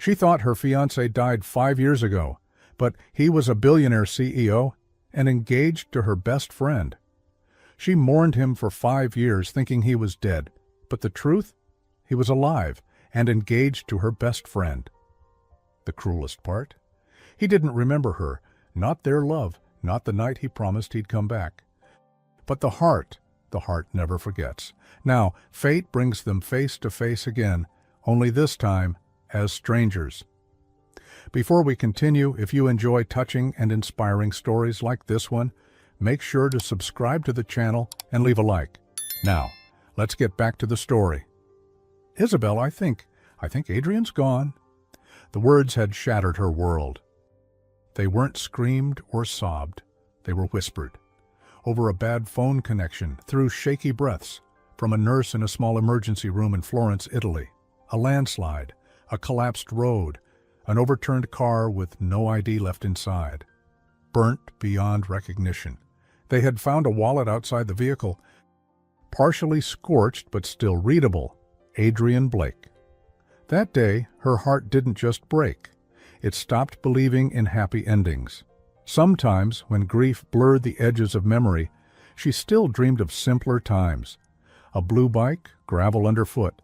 She thought her fiancé died 5 years ago, but he was a billionaire CEO and engaged to her best friend. She mourned him for 5 years thinking he was dead, but the truth? He was alive and engaged to her best friend. The cruelest part? He didn't remember her, not their love, not the night he promised he'd come back. But the heart never forgets. Now, fate brings them face to face again, only this time as strangers. Before we continue, if you enjoy touching and inspiring stories like this one, make sure to subscribe to the channel and leave a like. Now, let's get back to the story. Isabel, I think Adrian's gone. The words had shattered her world. They weren't screamed or sobbed. They were whispered. Over a bad phone connection, through shaky breaths, from a nurse in a small emergency room in Florence, Italy. A landslide, a collapsed road, an overturned car with no ID left inside. Burnt beyond recognition. They had found a wallet outside the vehicle, partially scorched but still readable. Adrian Blake. That day, her heart didn't just break. It stopped believing in happy endings. Sometimes, when grief blurred the edges of memory, she still dreamed of simpler times. A blue bike, gravel underfoot,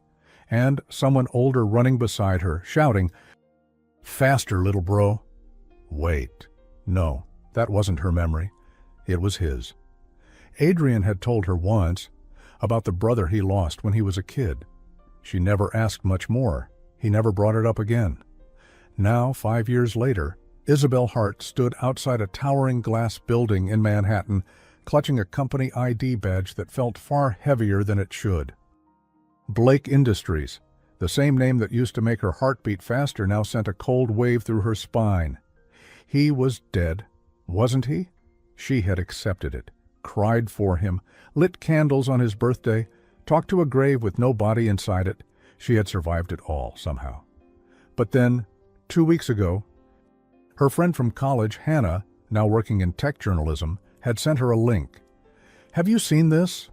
and someone older running beside her, shouting, "Faster, little bro." Wait. No, that wasn't her memory. It was his. Adrian had told her once about the brother he lost when he was a kid. She never asked much more. He never brought it up again. Now, 5 years later, Isabel Hart stood outside a towering glass building in Manhattan, clutching a company ID badge that felt far heavier than it should. Blake Industries, the same name that used to make her heart beat faster, now sent a cold wave through her spine. He was dead, wasn't he? She had accepted it, cried for him, lit candles on his birthday, talked to a grave with no body inside it. She had survived it all, somehow. But then, 2 weeks ago, her friend from college, Hannah, now working in tech journalism, had sent her a link. "Have you seen this?"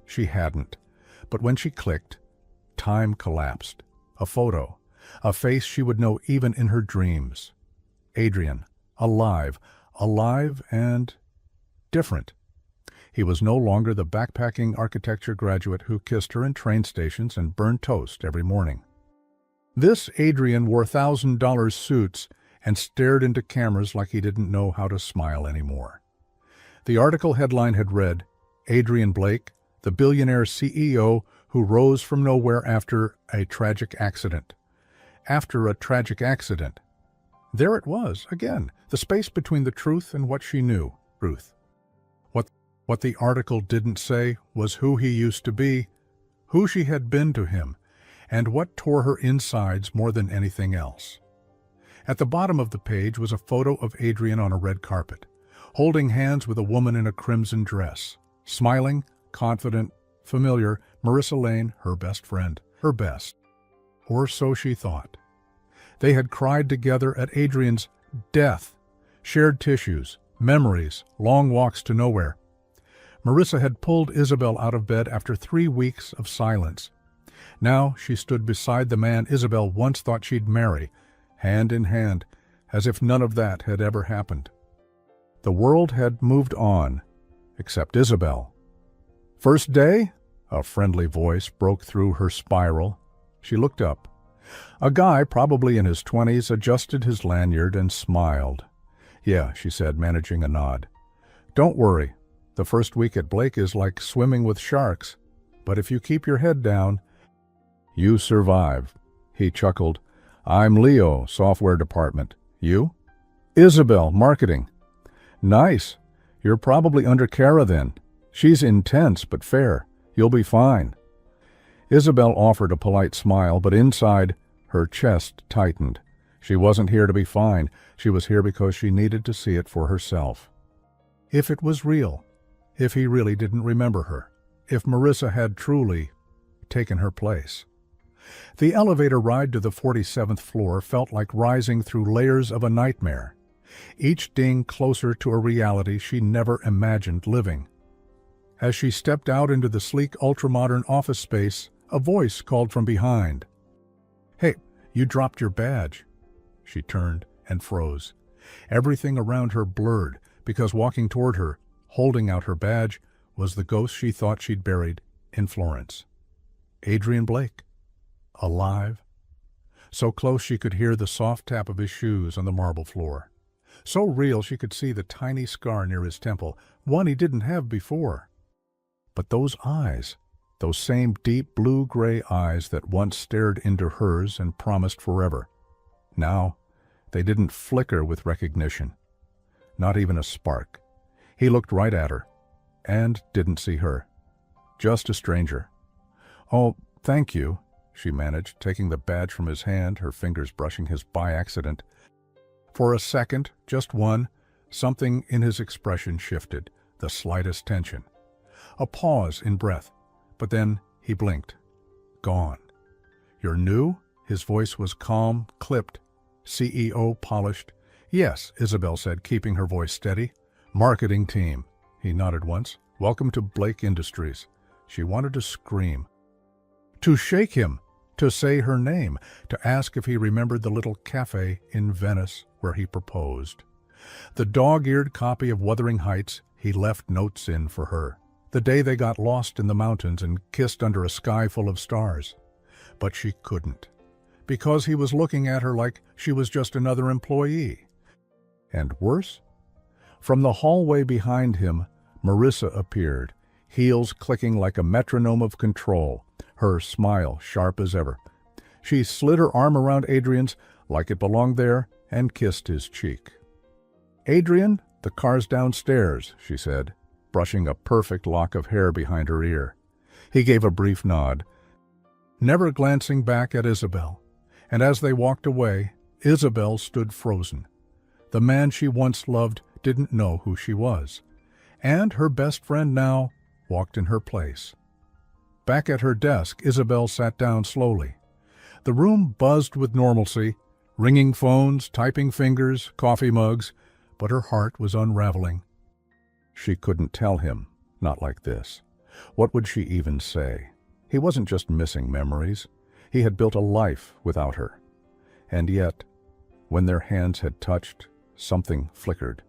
She hadn't. But when she clicked, time collapsed. A photo, a face she would know even in her dreams. Adrian, alive and different. He was no longer the backpacking architecture graduate who kissed her in train stations and burned toast every morning. This Adrian wore $1,000 suits and stared into cameras like he didn't know how to smile anymore. The article headline had read, "Adrian Blake, the billionaire CEO who rose from nowhere after a tragic accident." After a tragic accident. There it was, again, the space between the truth and what she knew, Ruth. What the article didn't say was who he used to be, who she had been to him, and what tore her insides more than anything else. At the bottom of the page was a photo of Adrian on a red carpet, holding hands with a woman in a crimson dress, smiling, confident, familiar, Marissa Lane, her best friend, her best. Or so she thought. They had cried together at Adrian's death, shared tissues, memories, long walks to nowhere. Marissa had pulled Isabel out of bed after 3 weeks of silence. Now she stood beside the man Isabel once thought she'd marry, hand in hand, as if none of that had ever happened. The world had moved on, except Isabel. "First day?" A friendly voice broke through her spiral. She looked up. A guy, probably in his 20s, adjusted his lanyard and smiled. "Yeah," she said, managing a nod. "Don't worry. The first week at Blake is like swimming with sharks, but if you keep your head down, you survive." He chuckled. "I'm Leo, software department. You?" "Isabel, marketing." "Nice. You're probably under Kara then. She's intense but fair. You'll be fine." Isabel offered a polite smile, but inside, her chest tightened. She wasn't here to be fine. She was here because she needed to see it for herself. If it was real, if he really didn't remember her, if Marissa had truly taken her place. The elevator ride to the 47th floor felt like rising through layers of a nightmare, each ding closer to a reality she never imagined living. As she stepped out into the sleek, ultra-modern office space, a voice called from behind. "Hey, You dropped your badge." She turned and froze. Everything around her blurred, because walking toward her, holding out her badge, was the ghost she thought she'd buried in Florence. Adrian Blake. Alive. So close she could hear the soft tap of his shoes on the marble floor. So real she could see the tiny scar near his temple, one he didn't have before. But those eyes, those same deep blue-gray eyes that once stared into hers and promised forever. Now, they didn't flicker with recognition. Not even a spark. He looked right at her, and didn't see her. Just a stranger. "Oh, thank you," she managed, taking the badge from his hand, her fingers brushing his by accident. For a second, just one, something in his expression shifted, the slightest tension. A pause in breath, but then he blinked. Gone. "You're new?" His voice was calm, clipped, CEO polished. "Yes," Isabel said, keeping her voice steady. "Marketing team." He nodded once. "Welcome to Blake Industries." She wanted to scream. To shake him, to say her name, to ask if he remembered the little cafe in Venice where he proposed. The dog-eared copy of Wuthering Heights he left notes in for her. The day they got lost in the mountains and kissed under a sky full of stars. But she couldn't, because he was looking at her like she was just another employee. And worse? From the hallway behind him, Marissa appeared, heels clicking like a metronome of control, her smile sharp as ever. She slid her arm around Adrian's like it belonged there and kissed his cheek. "Adrian, the car's downstairs," she said, brushing a perfect lock of hair behind her ear. He gave a brief nod, never glancing back at Isabel. And as they walked away, Isabel stood frozen. The man she once loved didn't know who she was. And her best friend now walked in her place. Back at her desk, Isabel sat down slowly. The room buzzed with normalcy, ringing phones, typing fingers, coffee mugs, but her heart was unraveling. She couldn't tell him, not like this. What would she even say? He wasn't just missing memories. He had built a life without her. And yet, when their hands had touched, something flickered.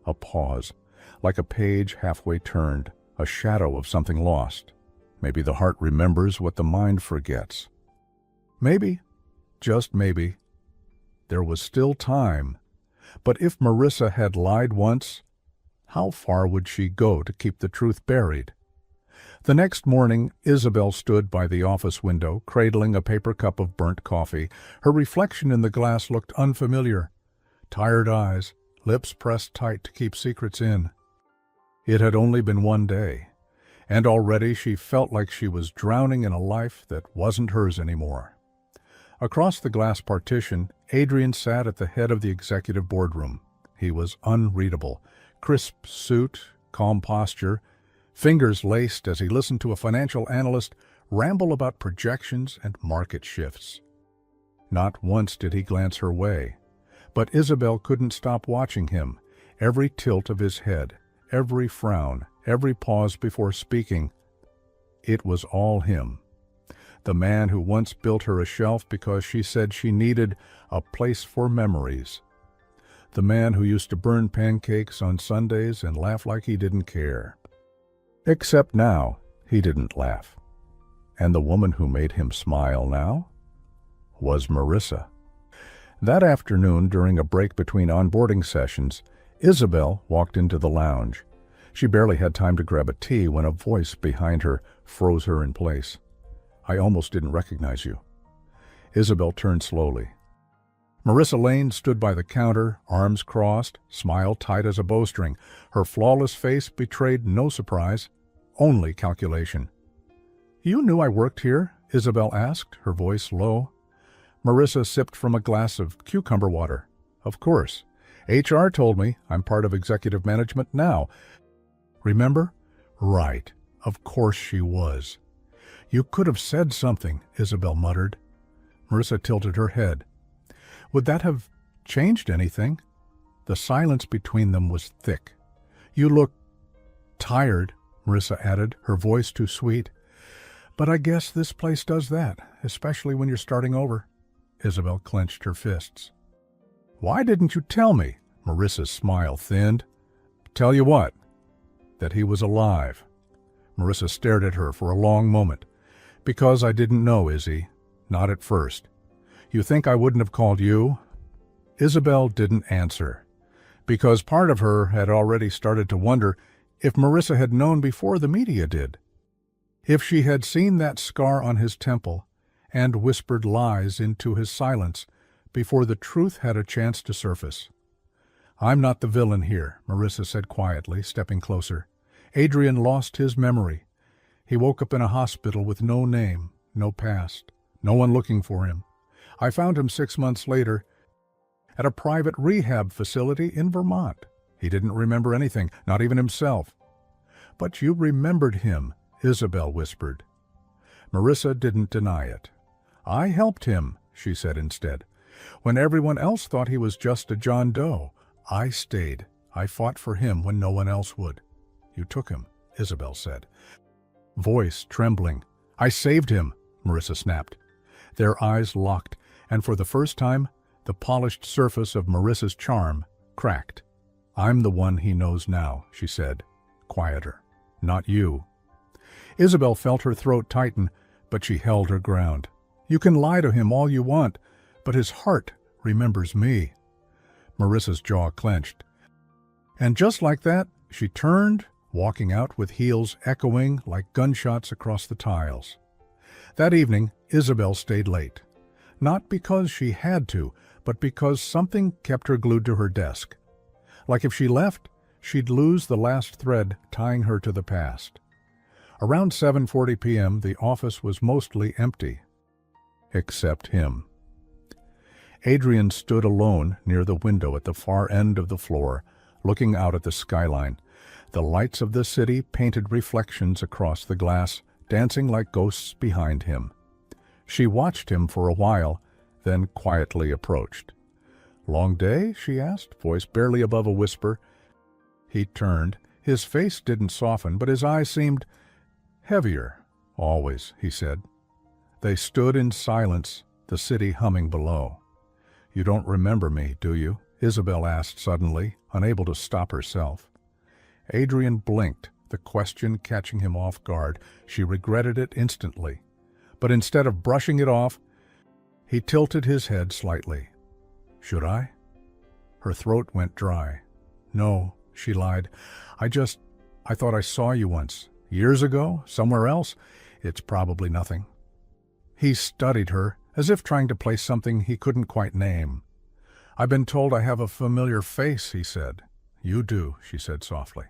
A pause, like a page halfway turned, a shadow of something lost. Maybe the heart remembers what the mind forgets. Maybe, just maybe, there was still time. But if Marissa had lied once, how far would she go to keep the truth buried? The next morning, Isabel stood by the office window, cradling a paper cup of burnt coffee. Her reflection in the glass looked unfamiliar. Tired eyes, lips pressed tight to keep secrets in. It had only been one day, and already she felt like she was drowning in a life that wasn't hers anymore. Across the glass partition, Adrian sat at the head of the executive boardroom. He was unreadable. Crisp suit, calm posture, fingers laced as he listened to a financial analyst ramble about projections and market shifts. Not once did he glance her way, but Isabel couldn't stop watching him. Every tilt of his head, every frown, every pause before speaking, it was all him. The man who once built her a shelf because she said she needed a place for memories. The man who used to burn pancakes on Sundays and laugh like he didn't care. Except now, he didn't laugh. And the woman who made him smile now was Marissa. That afternoon, during a break between onboarding sessions, Isabel walked into the lounge. She barely had time to grab a tea when a voice behind her froze her in place. "I almost didn't recognize you." Isabel turned slowly. Marissa Lane stood by the counter, arms crossed, smile tight as a bowstring. Her flawless face betrayed no surprise, only calculation. "You knew I worked here?" Isabel asked, her voice low. Marissa sipped from a glass of cucumber water. "Of course. HR told me I'm part of executive management now." "Remember?" "Right. Of course she was." "You could have said something," Isabel muttered. Marissa tilted her head. "Would that have changed anything?" The silence between them was thick. "You look tired," Marissa added, her voice too sweet. "But I guess this place does that, especially when you're starting over." Isabel clenched her fists. "Why didn't you tell me?" Marissa's smile thinned. "Tell you what?" "That he was alive." Marissa stared at her for a long moment. "Because I didn't know, Izzy. Not at first. You think I wouldn't have called you?" Isabel didn't answer, because part of her had already started to wonder if Marissa had known before the media did. If she had seen that scar on his temple and whispered lies into his silence before the truth had a chance to surface. "I'm not the villain here," Marissa said quietly, stepping closer. "Adrian lost his memory. He woke up in a hospital with no name, no past, no one looking for him. I found him 6 months later at a private rehab facility in Vermont. He didn't remember anything, not even himself." "But you remembered him," Isabel whispered. Marissa didn't deny it. "I helped him," she said instead. "When everyone else thought he was just a John Doe, I stayed. I fought for him when no one else would." "You took him," Isabel said, voice trembling. "I saved him," Marissa snapped. Their eyes locked, and for the first time, the polished surface of Marissa's charm cracked. "I'm the one he knows now," she said, quieter. "Not you." Isabel felt her throat tighten, but she held her ground. "You can lie to him all you want, but his heart remembers me." Marissa's jaw clenched. And just like that, she turned, walking out with heels echoing like gunshots across the tiles. That evening, Isabel stayed late. Not because she had to, but because something kept her glued to her desk. Like if she left, she'd lose the last thread tying her to the past. Around 7:40 p.m., the office was mostly empty. Except him. Adrian stood alone near the window at the far end of the floor, looking out at the skyline. The lights of the city painted reflections across the glass, dancing like ghosts behind him. She watched him for a while, then quietly approached. "Long day?" she asked, voice barely above a whisper. He turned. His face didn't soften, but his eyes seemed heavier. "Always," he said. They stood in silence, the city humming below. "You don't remember me, do you?" Isabel asked suddenly, unable to stop herself. Adrian blinked, the question catching him off guard. She regretted it instantly. But instead of brushing it off, he tilted his head slightly. "Should I?" Her throat went dry. "No," she lied. I thought I saw you once. Years ago, somewhere else. It's probably nothing." He studied her, as if trying to place something he couldn't quite name. "I've been told I have a familiar face," he said. "You do," she said softly.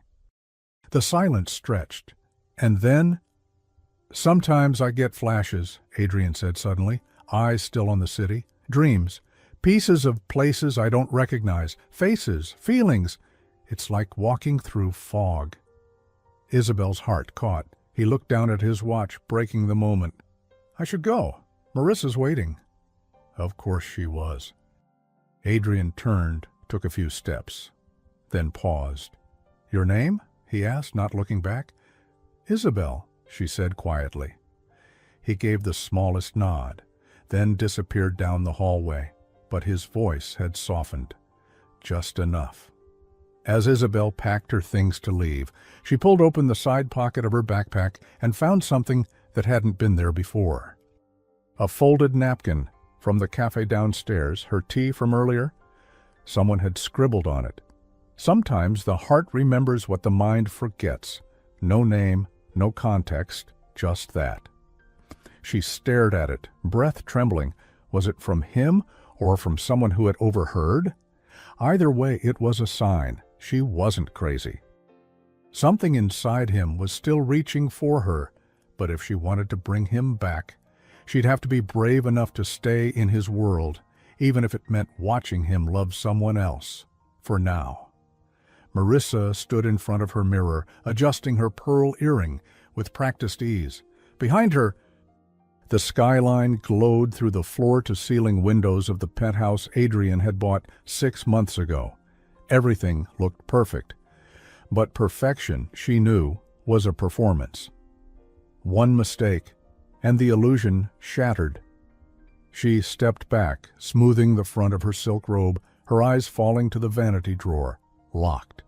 The silence stretched. And then, "Sometimes I get flashes," Adrian said suddenly, eyes still on the city. "Dreams. Pieces of places I don't recognize. Faces. Feelings. It's like walking through fog." Isabel's heart caught. He looked down at his watch, breaking the moment. "I should go. Marissa's waiting." Of course she was. Adrian turned, took a few steps, then paused. "Your name?" he asked, not looking back. "Isabel," she said quietly. He gave the smallest nod, then disappeared down the hallway, but his voice had softened. Just enough. As Isabel packed her things to leave, she pulled open the side pocket of her backpack and found something that hadn't been there before. A folded napkin from the cafe downstairs, her tea from earlier. Someone had scribbled on it. Sometimes the heart remembers what the mind forgets. No name, no context, just that. She stared at it, breath trembling. Was it from him or from someone who had overheard? Either way, it was a sign. She wasn't crazy. Something inside him was still reaching for her, but if she wanted to bring him back, she'd have to be brave enough to stay in his world, even if it meant watching him love someone else, for now. Marissa stood in front of her mirror, adjusting her pearl earring with practiced ease. Behind her, the skyline glowed through the floor-to-ceiling windows of the penthouse Adrian had bought 6 months ago. Everything looked perfect. But perfection, she knew, was a performance. One mistake, and the illusion shattered. She stepped back, smoothing the front of her silk robe, her eyes falling to the vanity drawer, locked.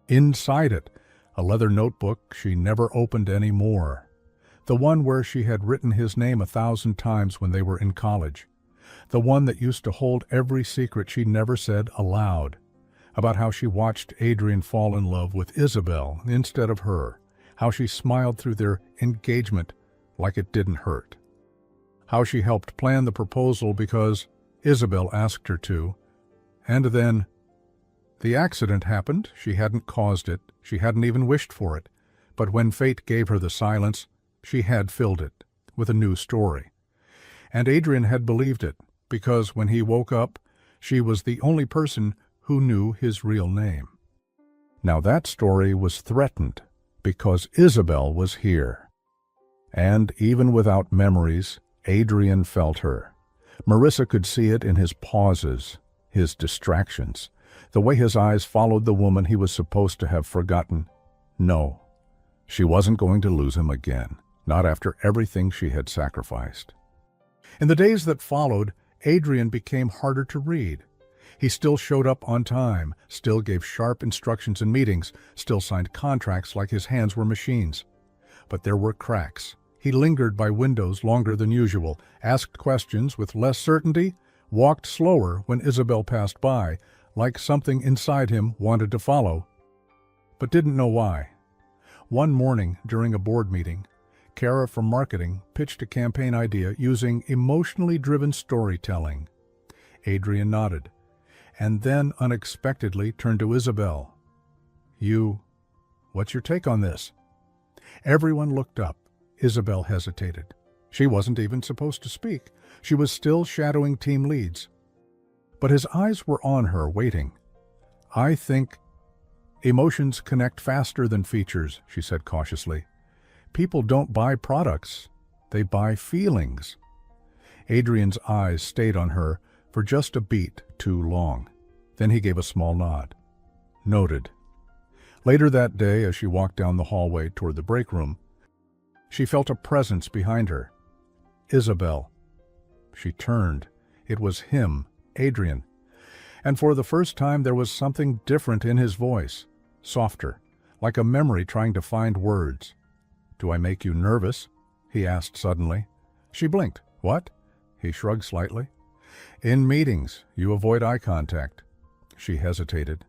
Inside it, a leather notebook she never opened any more. The one where she had written his name 1,000 times when they were in college. The one that used to hold every secret she never said aloud. About how she watched Adrian fall in love with Isabel instead of her. How she smiled through their engagement like it didn't hurt. How she helped plan the proposal because Isabel asked her to. And then, the accident happened. She hadn't caused it. She hadn't even wished for it. But when fate gave her the silence, she had filled it with a new story. And Adrian had believed it, because when he woke up, she was the only person who knew his real name. Now that story was threatened because Isabel was here. And even without memories, Adrian felt her. Marissa could see it in his pauses, his distractions, the way his eyes followed the woman he was supposed to have forgotten. No, she wasn't going to lose him again, not after everything she had sacrificed. In the days that followed, Adrian became harder to read. He still showed up on time, still gave sharp instructions in meetings, still signed contracts like his hands were machines. But there were cracks. He lingered by windows longer than usual, asked questions with less certainty, walked slower when Isabel passed by, like something inside him wanted to follow, but didn't know why. One morning during a board meeting, Kara from marketing pitched a campaign idea using emotionally driven storytelling. Adrian nodded, and then unexpectedly turned to Isabel. What's your take on this? Everyone looked up. Isabel hesitated. She wasn't even supposed to speak. She was still shadowing team leads. But his eyes were on her, waiting. I think emotions connect faster than features, she said cautiously. People don't buy products. They buy feelings. Adrian's eyes stayed on her for just a beat too long. Then he gave a small nod. Noted. Later that day, as she walked down the hallway toward the break room, she felt a presence behind her. Isabel. She turned. It was him, Adrian. And for the first time there was something different in his voice, softer, like a memory trying to find words. Do I make you nervous? He asked suddenly. She blinked. What? He shrugged slightly. In meetings, you avoid eye contact. She hesitated.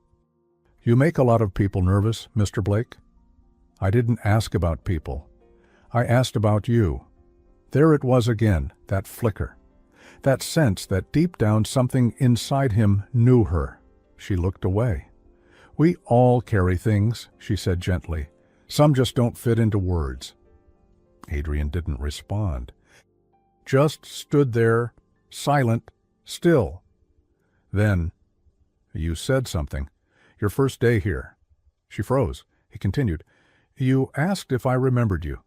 You make a lot of people nervous, Mr. Blake. I didn't ask about people. I asked about you. There it was again, that flicker. That sense that deep down something inside him knew her. She looked away. We all carry things, she said gently. Some just don't fit into words. Adrian didn't respond. Just stood there, silent, still. Then, you said something. Your first day here. She froze. He continued. You asked if I remembered you.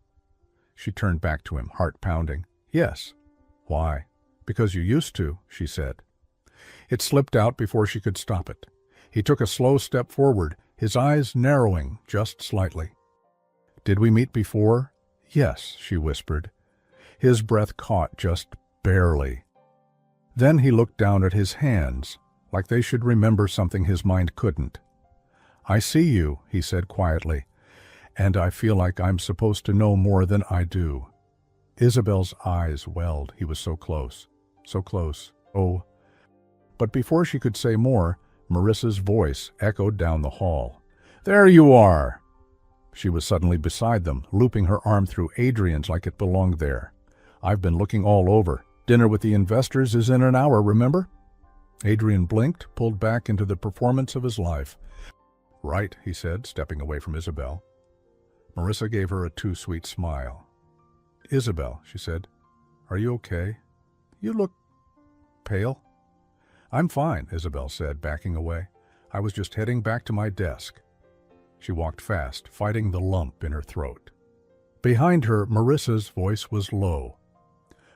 She turned back to him, heart pounding. Yes. Why? Because you used to, she said. It slipped out before she could stop it. He took a slow step forward, his eyes narrowing just slightly. Did we meet before? Yes, she whispered. His breath caught just barely. Then he looked down at his hands, like they should remember something his mind couldn't. I see you, he said quietly, and I feel like I'm supposed to know more than I do. Isabel's eyes welled. He was so close. So close. Oh. But before she could say more, Marissa's voice echoed down the hall. There you are! She was suddenly beside them, looping her arm through Adrian's like it belonged there. I've been looking all over. Dinner with the investors is in an hour, remember? Adrian blinked, pulled back into the performance of his life. Right, he said, stepping away from Isabel. Marissa gave her a too-sweet smile. Isabel, she said, are you okay? You look pale. I'm fine, Isabel said, backing away. I was just heading back to my desk. She walked fast, fighting the lump in her throat. Behind her, Marissa's voice was low,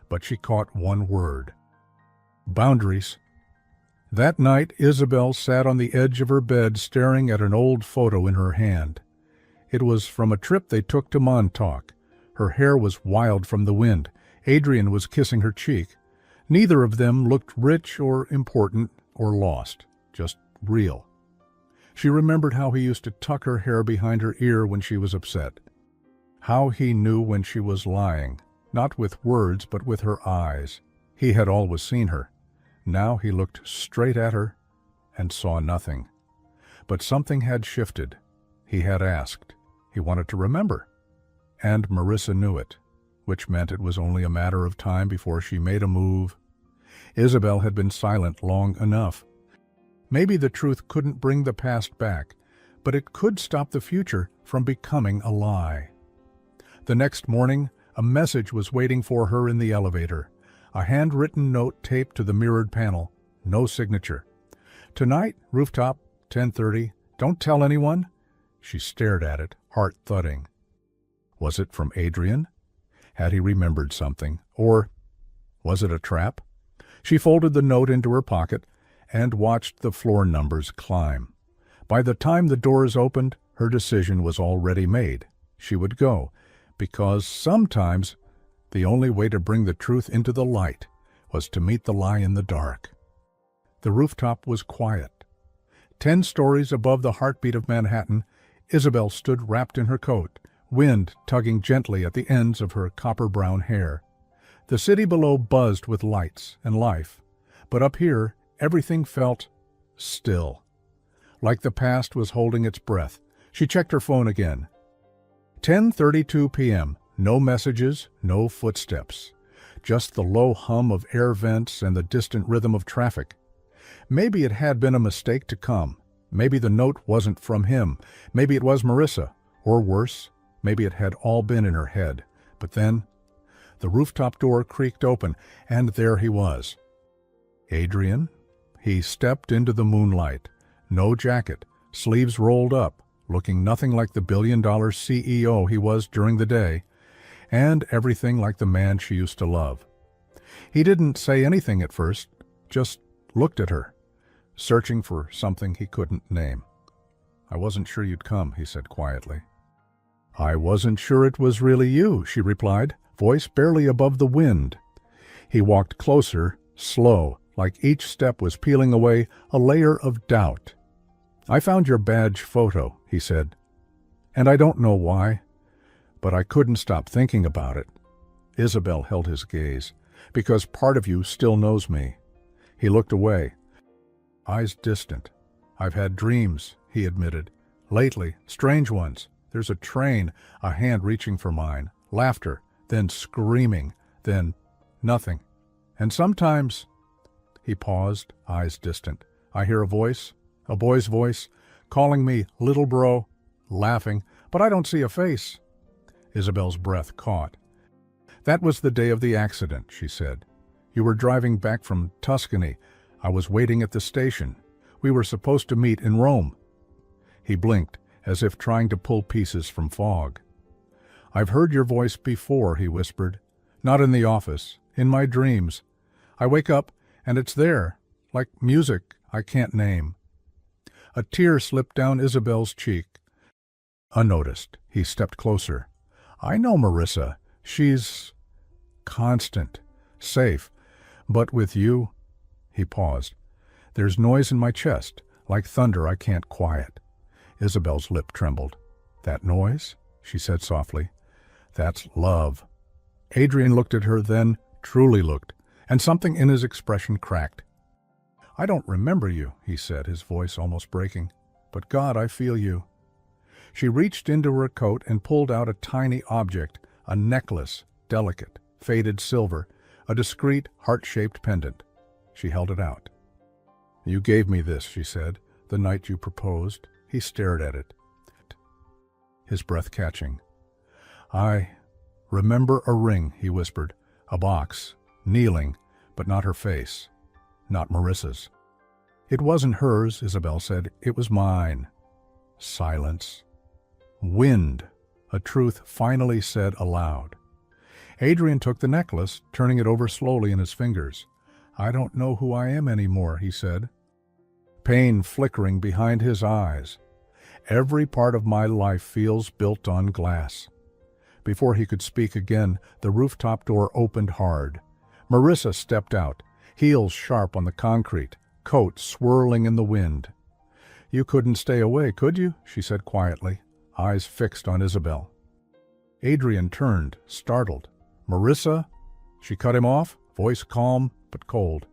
but she caught one word. Boundaries. That night, Isabel sat on the edge of her bed staring at an old photo in her hand. It was from a trip they took to Montauk. Her hair was wild from the wind. Adrian was kissing her cheek. Neither of them looked rich or important or lost, just real. She remembered how he used to tuck her hair behind her ear when she was upset. How he knew when she was lying, not with words but with her eyes. He had always seen her. Now he looked straight at her and saw nothing. But something had shifted. He had asked. He wanted to remember. And Marissa knew it, which meant it was only a matter of time before she made a move. Isabel had been silent long enough. Maybe the truth couldn't bring the past back, but it could stop the future from becoming a lie. The next morning, a message was waiting for her in the elevator. A handwritten note taped to the mirrored panel. No signature. "Tonight, rooftop, 10:30. Don't tell anyone." She stared at it, heart thudding. Was it from Adrian? Had he remembered something? Or was it a trap? She folded the note into her pocket and watched the floor numbers climb. By the time the doors opened, her decision was already made. She would go, because sometimes the only way to bring the truth into the light was to meet the lie in the dark. The rooftop was quiet. 10 stories above the heartbeat of Manhattan, Isabel stood wrapped in her coat, wind tugging gently at the ends of her copper-brown hair. The city below buzzed with lights and life, but up here everything felt still, like the past was holding its breath. She checked her phone again. 10:32 p.m. No messages, no footsteps. Just the low hum of air vents and the distant rhythm of traffic. Maybe it had been a mistake to come. Maybe the note wasn't from him. Maybe it was Marissa. Or worse, maybe it had all been in her head. But then, the rooftop door creaked open, and there he was. Adrian? He stepped into the moonlight. No jacket, sleeves rolled up, looking nothing like the billion-dollar CEO he was during the day, and everything like the man she used to love. He didn't say anything at first, just looked at her, searching for something he couldn't name. "I wasn't sure you'd come," he said quietly. "I wasn't sure it was really you," she replied, voice barely above the wind. He walked closer, slow, like each step was peeling away a layer of doubt. "I found your badge photo," he said, "and I don't know why, but I couldn't stop thinking about it." Isabel held his gaze. "Because part of you still knows me." He looked away, eyes distant. "I've had dreams," he admitted. "Lately, strange ones. There's a train, a hand reaching for mine, laughter, then screaming, then nothing. And sometimes—" He paused, eyes distant. "I hear a voice, a boy's voice, calling me little bro, laughing, but I don't see a face." Isabel's breath caught. "That was the day of the accident," she said. "You were driving back from Tuscany. I was waiting at the station. We were supposed to meet in Rome." He blinked, as if trying to pull pieces from fog. "I've heard your voice before," he whispered. "Not in the office, in my dreams. I wake up, and it's there, like music I can't name." A tear slipped down Isabel's cheek. Unnoticed, he stepped closer. "I know Marissa. She's constant, safe. But with you—" He paused. "There's noise in my chest, like thunder I can't quiet." Isabel's lip trembled. "That noise?" she said softly. "That's love." Adrian looked at her, then truly looked, and something in his expression cracked. "I don't remember you," he said, his voice almost breaking. "But God, I feel you." She reached into her coat and pulled out a tiny object, a necklace, delicate, faded silver, a discreet, heart-shaped pendant. She held it out. "You gave me this," she said, "the night you proposed." He stared at it, his breath catching. "I remember a ring," he whispered, "a box, kneeling, but not her face, not Marissa's." "It wasn't hers," Isabel said. "It was mine." Silence. "Wind," a truth finally said aloud. Adrian took the necklace, turning it over slowly in his fingers. "I don't know who I am anymore," he said, pain flickering behind his eyes. "Every part of my life feels built on glass." Before he could speak again, the rooftop door opened hard. Marissa stepped out, heels sharp on the concrete, coat swirling in the wind. "You couldn't stay away, could you?" she said quietly, eyes fixed on Isabel. Adrian turned, startled. "Marissa?" She cut him off, voice calm but cold.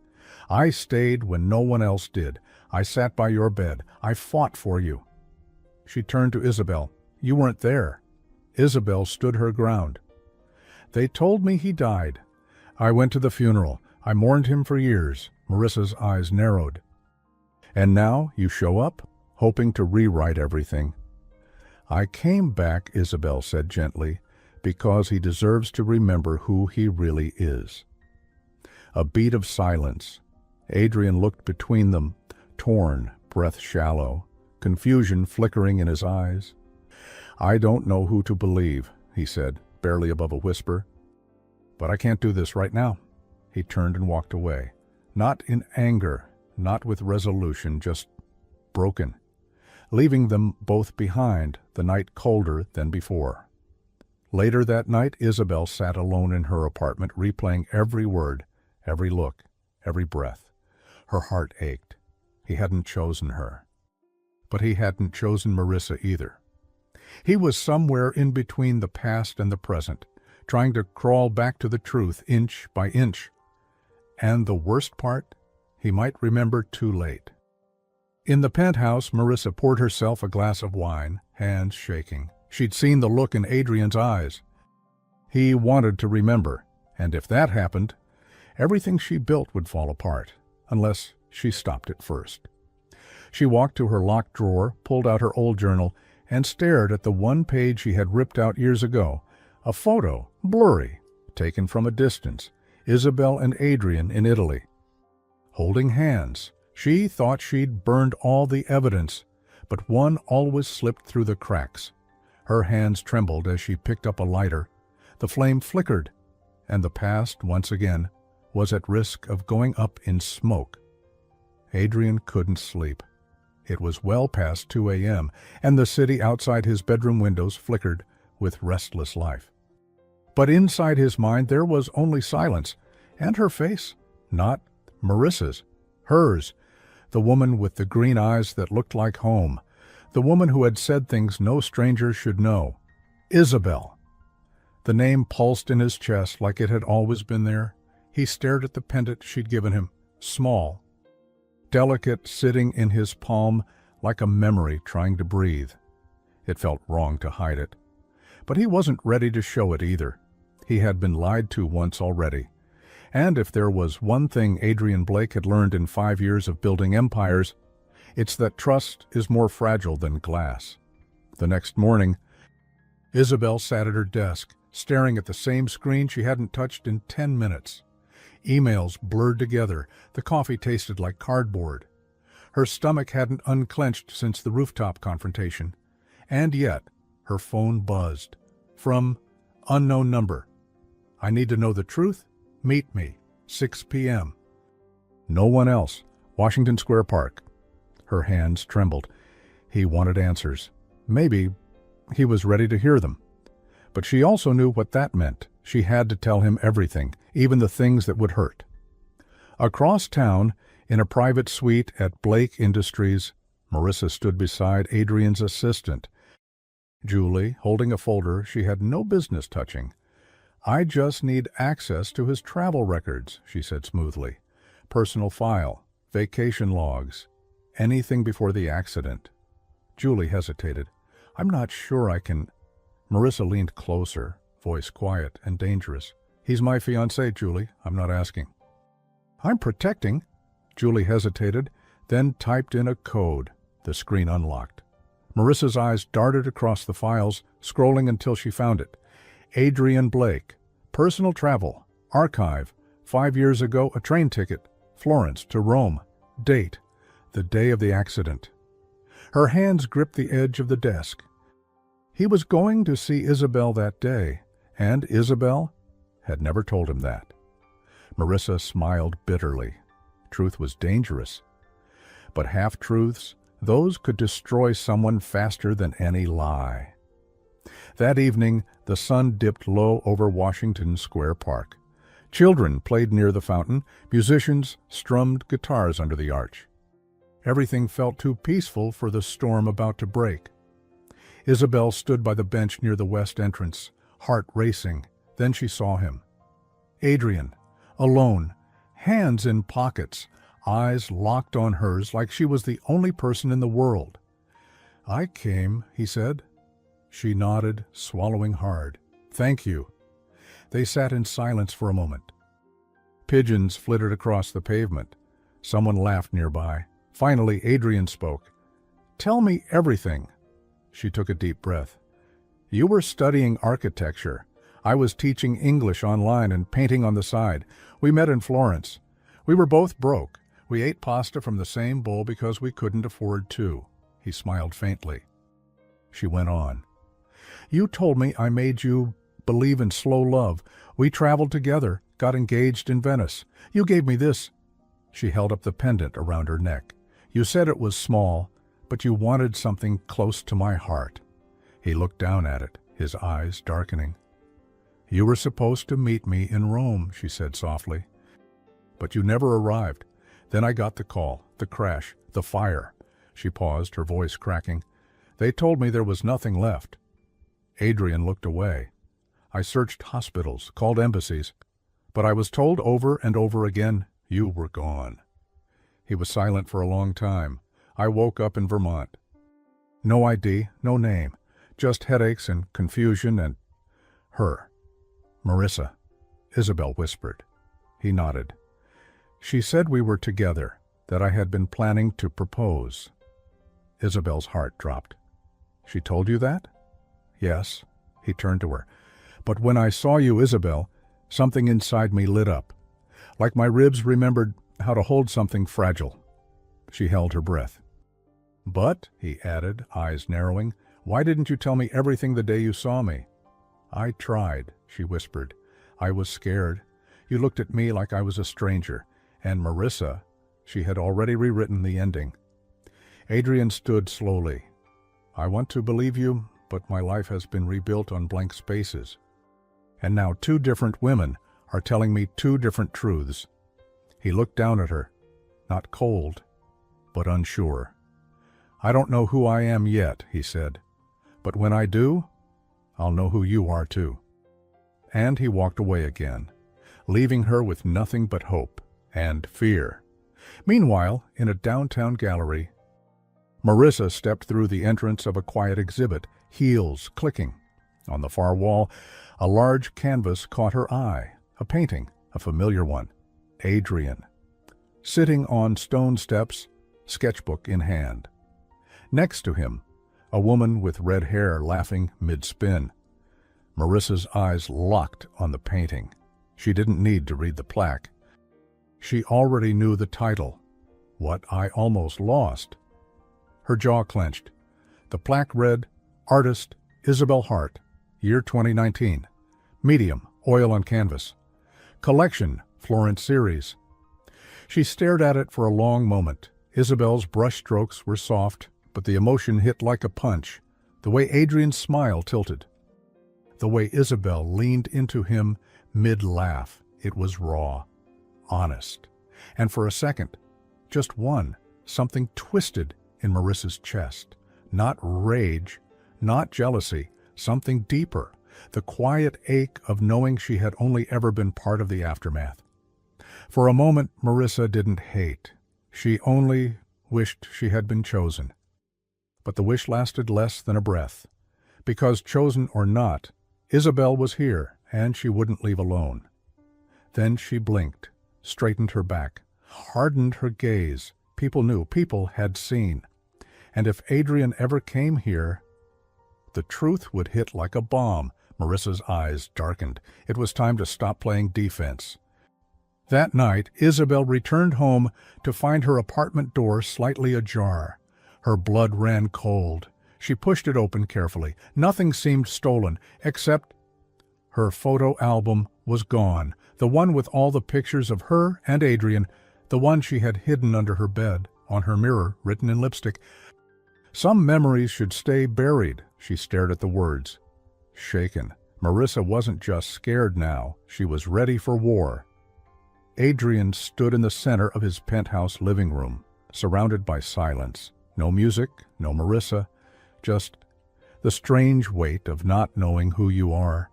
"I stayed when no one else did. I sat by your bed. I fought for you." She turned to Isabel. "You weren't there." Isabel stood her ground. "They told me he died. I went to the funeral. I mourned him for years." Marissa's eyes narrowed. "And now you show up, hoping to rewrite everything." "I came back," Isabel said gently, "because he deserves to remember who he really is." A beat of silence. Adrian looked between them, torn, breath shallow, confusion flickering in his eyes. "I don't know who to believe," he said, barely above a whisper. "But I can't do this right now." He turned and walked away. Not in anger, not with resolution, just broken, leaving them both behind, the night colder than before. Later that night, Isabel sat alone in her apartment, replaying every word, every look, every breath. Her heart ached. He hadn't chosen her. But he hadn't chosen Marissa either. He was somewhere in between the past and the present, trying to crawl back to the truth inch by inch. And the worst part, he might remember too late. In the penthouse, Marissa poured herself a glass of wine, hands shaking. She'd seen the look in Adrian's eyes. He wanted to remember, and if that happened, everything she built would fall apart, unless she stopped it first. She walked to her locked drawer, pulled out her old journal, and stared at the one page she had ripped out years ago. A photo, blurry, taken from a distance. Isabel and Adrian in Italy. Holding hands. She thought she'd burned all the evidence, but one always slipped through the cracks. Her hands trembled as she picked up a lighter. The flame flickered, and the past, once again, was at risk of going up in smoke. Adrian couldn't sleep. It was well past 2 a.m., and the city outside his bedroom windows flickered with restless life. But inside his mind there was only silence, and her face, not Marissa's, hers, the woman with the green eyes that looked like home, the woman who had said things no stranger should know. Isabel. The name pulsed in his chest like it had always been there. He stared at the pendant she'd given him, small, delicate, sitting in his palm like a memory trying to breathe. It felt wrong to hide it. But he wasn't ready to show it either. He had been lied to once already. And if there was one thing Adrian Blake had learned in 5 years of building empires, it's that trust is more fragile than glass. The next morning, Isabel sat at her desk, staring at the same screen she hadn't touched in 10 minutes. Emails blurred together. The coffee tasted like cardboard. Her stomach hadn't unclenched since the rooftop confrontation. And yet, her phone buzzed. From unknown number. "I need to know the truth. Meet me, 6 p.m. No one else. Washington Square Park. Her hands trembled. He wanted answers. Maybe he was ready to hear them. But she also knew what that meant. She had to tell him everything, even the things that would hurt. Across town, in a private suite at Blake Industries, Marissa stood beside Adrian's assistant, Julie, holding a folder she had no business touching. "I just need access to his travel records," she said smoothly. "Personal file, vacation logs, anything before the accident." Julie hesitated. "I'm not sure I can—" Marissa leaned closer, voice quiet and dangerous. "He's my fiancé, Julie. I'm not asking." "I'm protecting." Julie hesitated, then typed in a code. The screen unlocked. Marissa's eyes darted across the files, scrolling until she found it. Adrian Blake. Personal travel. Archive. 5 years ago, a train ticket. Florence to Rome. Date. The day of the accident. Her hands gripped the edge of the desk. He was going to see Isabel that day, and Isabel had never told him that. Marissa smiled bitterly. Truth was dangerous. But half-truths, those could destroy someone faster than any lie. That evening, the sun dipped low over Washington Square Park. Children played near the fountain. Musicians strummed guitars under the arch. Everything felt too peaceful for the storm about to break. Isabel stood by the bench near the west entrance, heart racing. Then she saw him. Adrian, alone, hands in pockets, eyes locked on hers like she was the only person in the world. "I came," he said. She nodded, swallowing hard. "Thank you." They sat in silence for a moment. Pigeons flittered across the pavement. Someone laughed nearby. Finally, Adrian spoke. "Tell me everything." She took a deep breath. "You were studying architecture. I was teaching English online and painting on the side. We met in Florence. We were both broke. We ate pasta from the same bowl because we couldn't afford two." He smiled faintly. She went on. "You told me I made you believe in slow love. We traveled together, got engaged in Venice. You gave me this." She held up the pendant around her neck. "You said it was small, but you wanted something close to my heart." He looked down at it, his eyes darkening. "You were supposed to meet me in Rome," she said softly. "But you never arrived. Then I got the call, the crash, the fire." She paused, her voice cracking. "They told me there was nothing left." Adrian looked away. "I searched hospitals, called embassies, but I was told over and over again, you were gone." He was silent for a long time. "I woke up in Vermont. No ID, no name, just headaches and confusion and her. Marissa," Isabel whispered. He nodded. "She said we were together, that I had been planning to propose." Isabel's heart dropped. "She told you that?" "Yes." He turned to her. "But when I saw you, Isabel, something inside me lit up. Like my ribs remembered how to hold something fragile." She held her breath. "But," he added, eyes narrowing, "why didn't you tell me everything the day you saw me?" "I tried," she whispered. "I was scared. You looked at me like I was a stranger. And Marissa," she had already rewritten the ending. Adrian stood slowly. "I want to believe you, but my life has been rebuilt on blank spaces. And now 2 different women are telling me 2 different truths." He looked down at her, not cold, but unsure. "I don't know who I am yet," he said, "but when I do, I'll know who you are too." And he walked away again, leaving her with nothing but hope and fear. Meanwhile, in a downtown gallery, Marissa stepped through the entrance of a quiet exhibit, heels clicking. On the far wall, a large canvas caught her eye, a painting, a familiar one. Adrian, sitting on stone steps, sketchbook in hand. Next to him, a woman with red hair laughing mid-spin. Marissa's eyes locked on the painting. She didn't need to read the plaque. She already knew the title, What I Almost Lost. Her jaw clenched. The plaque read, "Artist Isabel Hart, year 2019. Medium, oil on canvas. Collection, Florence series." She stared at it for a long moment. Isabel's brushstrokes were soft, but the emotion hit like a punch. The way Adrian's smile tilted. The way Isabel leaned into him mid-laugh. It was raw, honest. And for a second, just one, something twisted in Marissa's chest. Not rage, not jealousy, something deeper. The quiet ache of knowing she had only ever been part of the aftermath. For a moment, Marissa didn't hate. She only wished she had been chosen. But the wish lasted less than a breath. Because chosen or not, Isabel was here, and she wouldn't leave alone. Then she blinked, straightened her back, hardened her gaze. People knew, people had seen. And if Adrian ever came here, the truth would hit like a bomb. Marissa's eyes darkened. It was time to stop playing defense. That night, Isabel returned home to find her apartment door slightly ajar. Her blood ran cold. She pushed it open carefully. Nothing seemed stolen, except her photo album was gone. The one with all the pictures of her and Adrian, the one she had hidden under her bed, on her mirror, written in lipstick. Some memories should stay buried. She stared at the words. Shaken. Marissa wasn't just scared now. She was ready for war. Adrian stood in the center of his penthouse living room, surrounded by silence. No music, no Marissa, just the strange weight of not knowing who you are,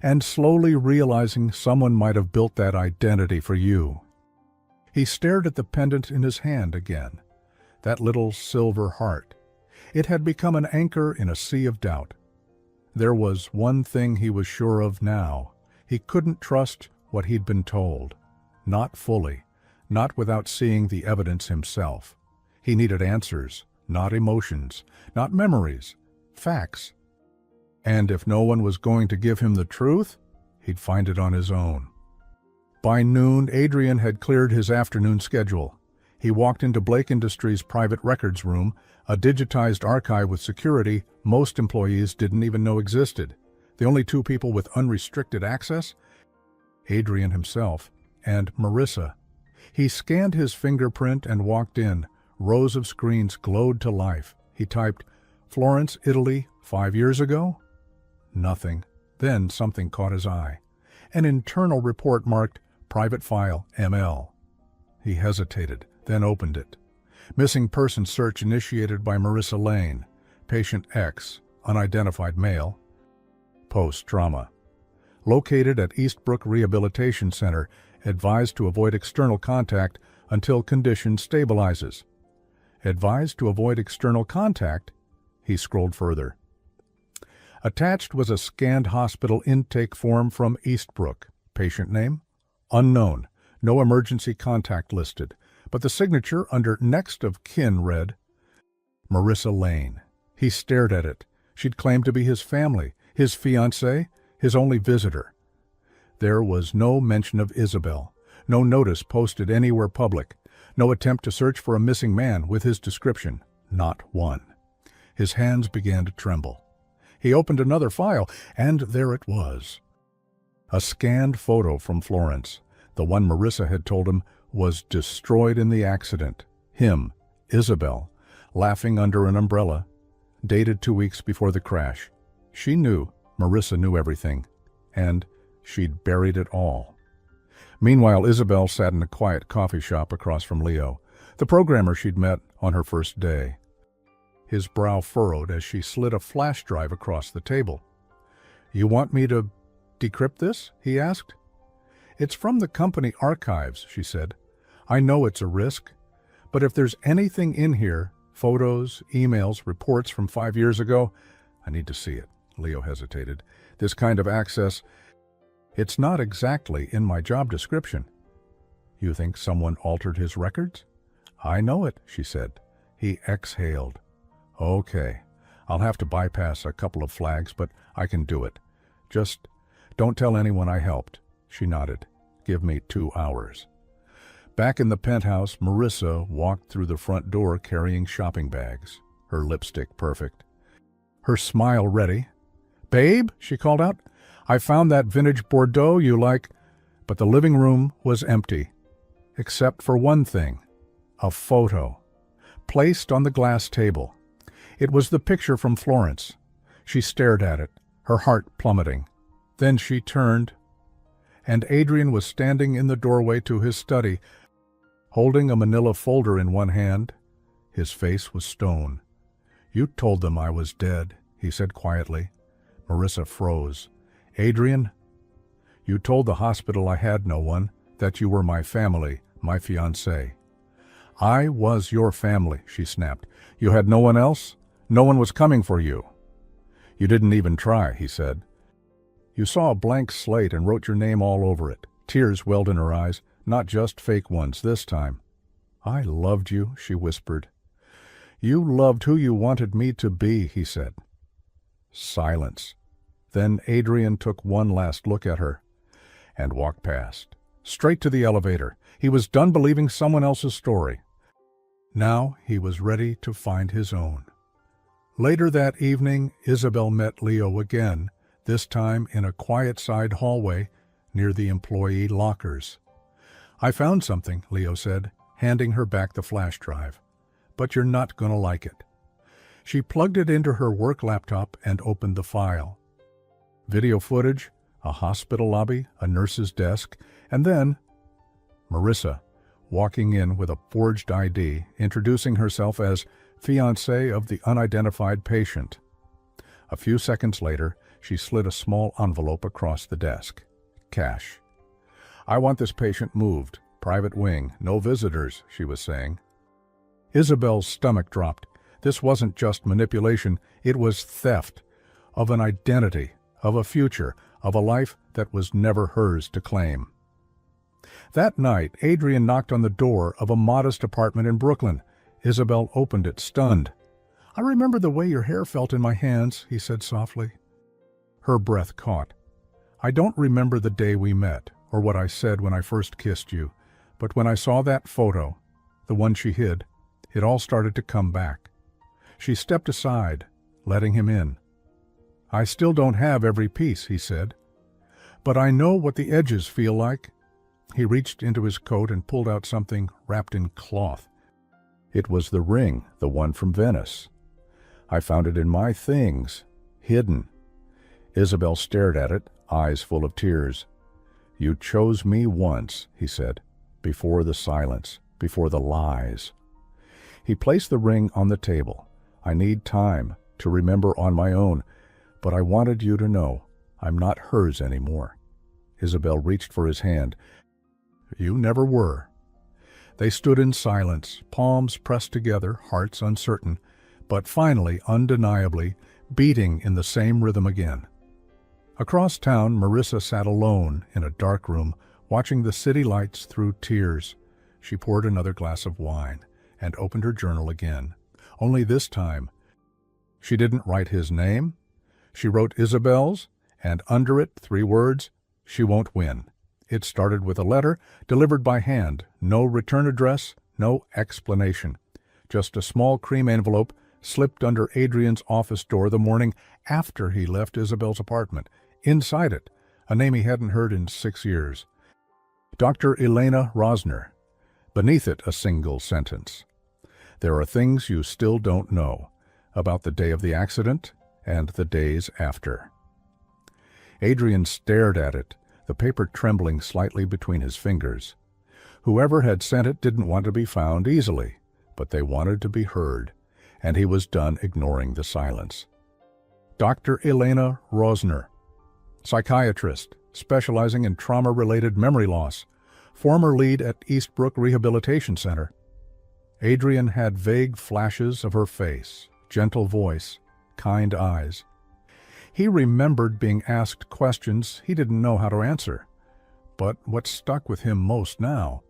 and slowly realizing someone might have built that identity for you. He stared at the pendant in his hand again, that little silver heart. It had become an anchor in a sea of doubt. There was one thing he was sure of now. He couldn't trust what he'd been told. Not fully, not without seeing the evidence himself. He needed answers, not emotions, not memories, facts. And if no one was going to give him the truth, he'd find it on his own. By noon, Adrian had cleared his afternoon schedule. He walked into Blake Industries' private records room, a digitized archive with security most employees didn't even know existed. The only two people with unrestricted access? Adrian himself and Marissa. He scanned his fingerprint and walked in. Rows of screens glowed to life. He typed, "Florence, Italy, 5 years ago?" Nothing. Then something caught his eye. An internal report marked Private File ML. He hesitated, then opened it. Missing person search initiated by Marissa Lane. Patient X, unidentified male. Post-trauma. Located at Eastbrook Rehabilitation Center, advised to avoid external contact until condition stabilizes. Advised to avoid external contact? He scrolled further. Attached was a scanned hospital intake form from Eastbrook. Patient name? Unknown. No emergency contact listed. But the signature under next of kin read, Marissa Lane. He stared at it. She'd claimed to be his family, his fiancée, his only visitor. There was no mention of Isabel, no notice posted anywhere public, no attempt to search for a missing man with his description. Not one. His hands began to tremble. He opened another file, and there it was. A scanned photo from Florence. The one Marissa had told him was destroyed in the accident. Him, Isabel, laughing under an umbrella, dated 2 weeks before the crash. She knew, Marissa knew everything, and she'd buried it all. Meanwhile, Isabel sat in a quiet coffee shop across from Leo, the programmer she'd met on her first day. His brow furrowed as she slid a flash drive across the table. "You want me to decrypt this?" he asked. "It's from the company archives," she said. "I know it's a risk, but if there's anything in here, photos, emails, reports from 5 years ago, I need to see it." Leo hesitated. "This kind of access, it's not exactly in my job description." "You think someone altered his records?" "I know it," she said. He exhaled. "Okay, I'll have to bypass a couple of flags, but I can do it. Just don't tell anyone I helped." She nodded. "Give me 2 hours." Back in the penthouse, Marissa walked through the front door carrying shopping bags, her lipstick perfect, her smile ready. "Babe," she called out, "I found that vintage Bordeaux you like." But the living room was empty, except for one thing, a photo, placed on the glass table. It was the picture from Florence. She stared at it, her heart plummeting. Then she turned, and Adrian was standing in the doorway to his study, holding a manila folder in one hand. His face was stone. "You told them I was dead," he said quietly. Marissa froze. "Adrian, you told the hospital I had no one, that you were my family, my fiancé." "I was your family," she snapped. "You had no one else? No one was coming for you." "You didn't even try," he said. "You saw a blank slate and wrote your name all over it." Tears welled in her eyes, not just fake ones this time. "I loved you," she whispered. "You loved who you wanted me to be," he said. Silence. Then Adrian took one last look at her and walked past, straight to the elevator. He was done believing someone else's story. Now he was ready to find his own. Later that evening, Isabel met Leo again, this time in a quiet side hallway near the employee lockers. "I found something," Leo said, handing her back the flash drive. "But you're not going to like it." She plugged it into her work laptop and opened the file. Video footage, a hospital lobby, a nurse's desk, and then Marissa, walking in with a forged ID, introducing herself as fiancée of the unidentified patient. A few seconds later, she slid a small envelope across the desk. Cash. "I want this patient moved. Private wing. No visitors," she was saying. Isabel's stomach dropped. This wasn't just manipulation, it was theft. Of an identity, of a future, of a life that was never hers to claim. That night, Adrian knocked on the door of a modest apartment in Brooklyn. Isabel opened it, stunned. "I remember the way your hair felt in my hands," he said softly. Her breath caught. "I don't remember the day we met, or what I said when I first kissed you, but when I saw that photo, the one she hid, it all started to come back." She stepped aside, letting him in. "I still don't have every piece," he said, "but I know what the edges feel like." He reached into his coat and pulled out something wrapped in cloth. It was the ring, the one from Venice. "I found it in my things, hidden." Isabel stared at it, eyes full of tears. "You chose me once," he said, "before the silence, before the lies." He placed the ring on the table. "I need time to remember on my own, but I wanted you to know I'm not hers anymore." Isabel reached for his hand. "You never were." They stood in silence, palms pressed together, hearts uncertain, but finally, undeniably, beating in the same rhythm again. Across town, Marissa sat alone in a dark room, watching the city lights through tears. She poured another glass of wine and opened her journal again. Only this time, she didn't write his name. She wrote Isabel's, and under it 3 words, "She won't win." It started with a letter delivered by hand, no return address, no explanation. Just a small cream envelope slipped under Adrian's office door the morning after he left Isabel's apartment. Inside it, a name he hadn't heard in 6 years. Dr. Elena Rosner. Beneath it, a single sentence. "There are things you still don't know about the day of the accident and the days after." Adrian stared at it, the paper trembling slightly between his fingers. Whoever had sent it didn't want to be found easily, but they wanted to be heard, and he was done ignoring the silence. Dr. Elena Rosner, psychiatrist, specializing in trauma-related memory loss, former lead at Eastbrook Rehabilitation Center. Adrian had vague flashes of her face, gentle voice, kind eyes. He remembered being asked questions he didn't know how to answer, but what stuck with him most now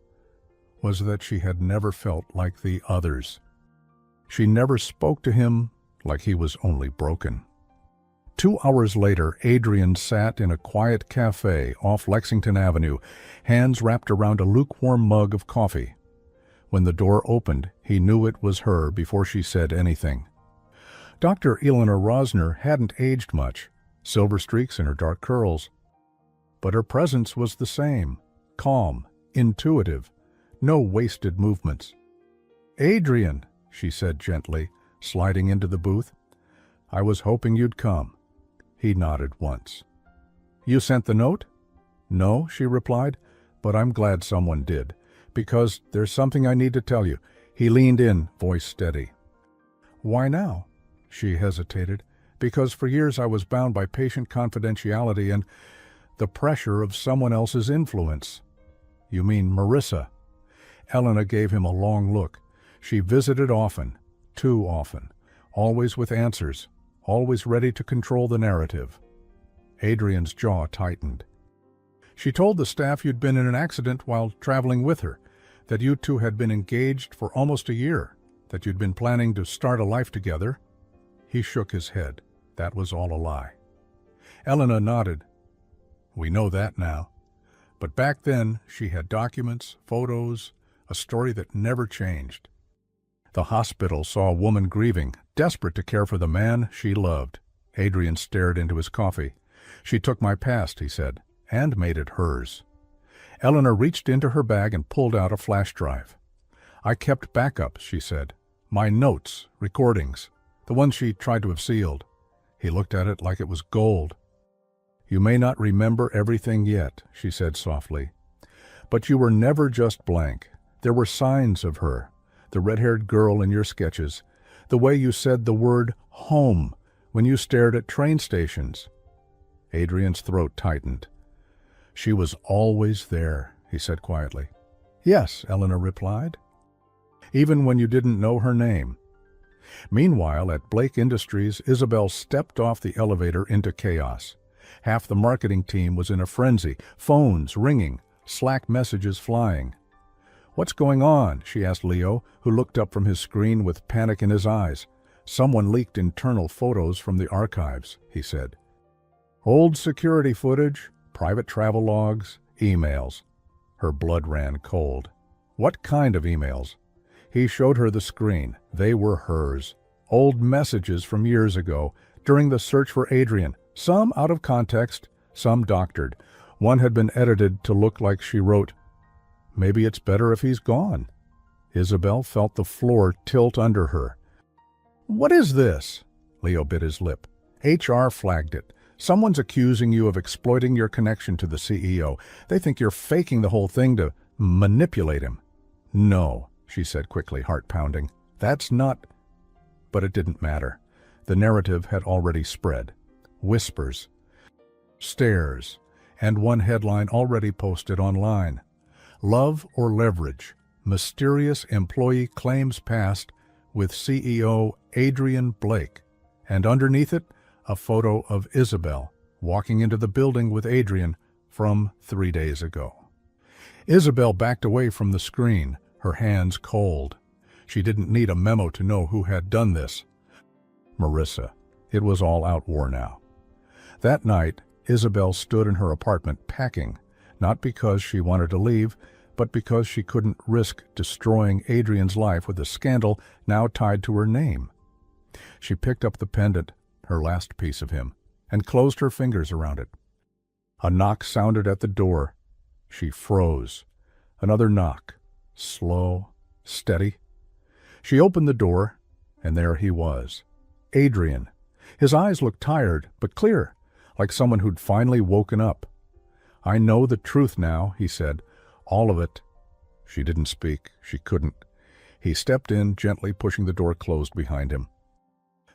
was that she had never felt like the others. She never spoke to him like he was only broken. 2 hours later, Adrian sat in a quiet cafe off Lexington Avenue, hands wrapped around a lukewarm mug of coffee. When the door opened, he knew it was her before she said anything. Dr. Eleanor Rosner hadn't aged much, silver streaks in her dark curls. But her presence was the same, calm, intuitive, no wasted movements. "Adrian," she said gently, sliding into the booth. "I was hoping you'd come." He nodded once. "You sent the note?" "No," she replied, "but I'm glad someone did, because there's something I need to tell you." He leaned in, voice steady. "Why now?" She hesitated. "Because for years I was bound by patient confidentiality and the pressure of someone else's influence." "You mean Marissa?" Elena gave him a long look. She visited often, too often, always with answers, always ready to control the narrative. Adrian's jaw tightened. "She told the staff you'd been in an accident while traveling with her, that you two had been engaged for almost a year, that you'd been planning to start a life together." He shook his head. That was all a lie. Elena nodded. "We know that now. But back then, she had documents, photos, a story that never changed." The hospital saw a woman grieving, desperate to care for the man she loved. Adrian stared into his coffee. "She took my past," he said, "and made it hers." Eleanor reached into her bag and pulled out a flash drive. "I kept backups," she said. "My notes, recordings, the ones she tried to have sealed." He looked at it like it was gold. "You may not remember everything yet," she said softly, But you were never just blank. There were signs of her. The red-haired girl in your sketches. The way you said the word home when you stared at train stations. Adrian's throat tightened. She was always there, he said quietly. Yes, Eleanor replied. Even when you didn't know her name. Meanwhile, at Blake Industries, Isabel stepped off the elevator into chaos. Half the marketing team was in a frenzy, phones ringing, Slack messages flying. What's going on? She asked Leo, who looked up from his screen with panic in his eyes. Someone leaked internal photos from the archives, he said. Old security footage, private travel logs, emails. Her blood ran cold. What kind of emails? He showed her the screen. They were hers. Old messages from years ago, during the search for Adrian. Some out of context, some doctored. One had been edited to look like she wrote, "Maybe it's better if he's gone." Isabel felt the floor tilt under her. What is this? Leo bit his lip. HR flagged it. Someone's accusing you of exploiting your connection to the CEO. They think you're faking the whole thing to manipulate him. No, she said quickly, heart pounding. That's not... But it didn't matter. The narrative had already spread. Whispers. Stares. And one headline already posted online. Love or leverage. Mysterious employee claims past with CEO Adrian Blake. And underneath it, a photo of Isabel walking into the building with Adrian from 3 days ago. Isabel backed away from the screen, her hands cold. She didn't need a memo to know who had done this. Marissa. It was all out war now. That night, Isabel stood in her apartment packing, not because she wanted to leave, but because she couldn't risk destroying Adrian's life with a scandal now tied to her name. She picked up the pendant, her last piece of him, and closed her fingers around it. A knock sounded at the door. She froze. Another knock. Slow, steady. She opened the door, and there he was. Adrian. His eyes looked tired, but clear, like someone who'd finally woken up. I know the truth now, he said. All of it. She didn't speak. She couldn't. He stepped in, gently pushing the door closed behind him.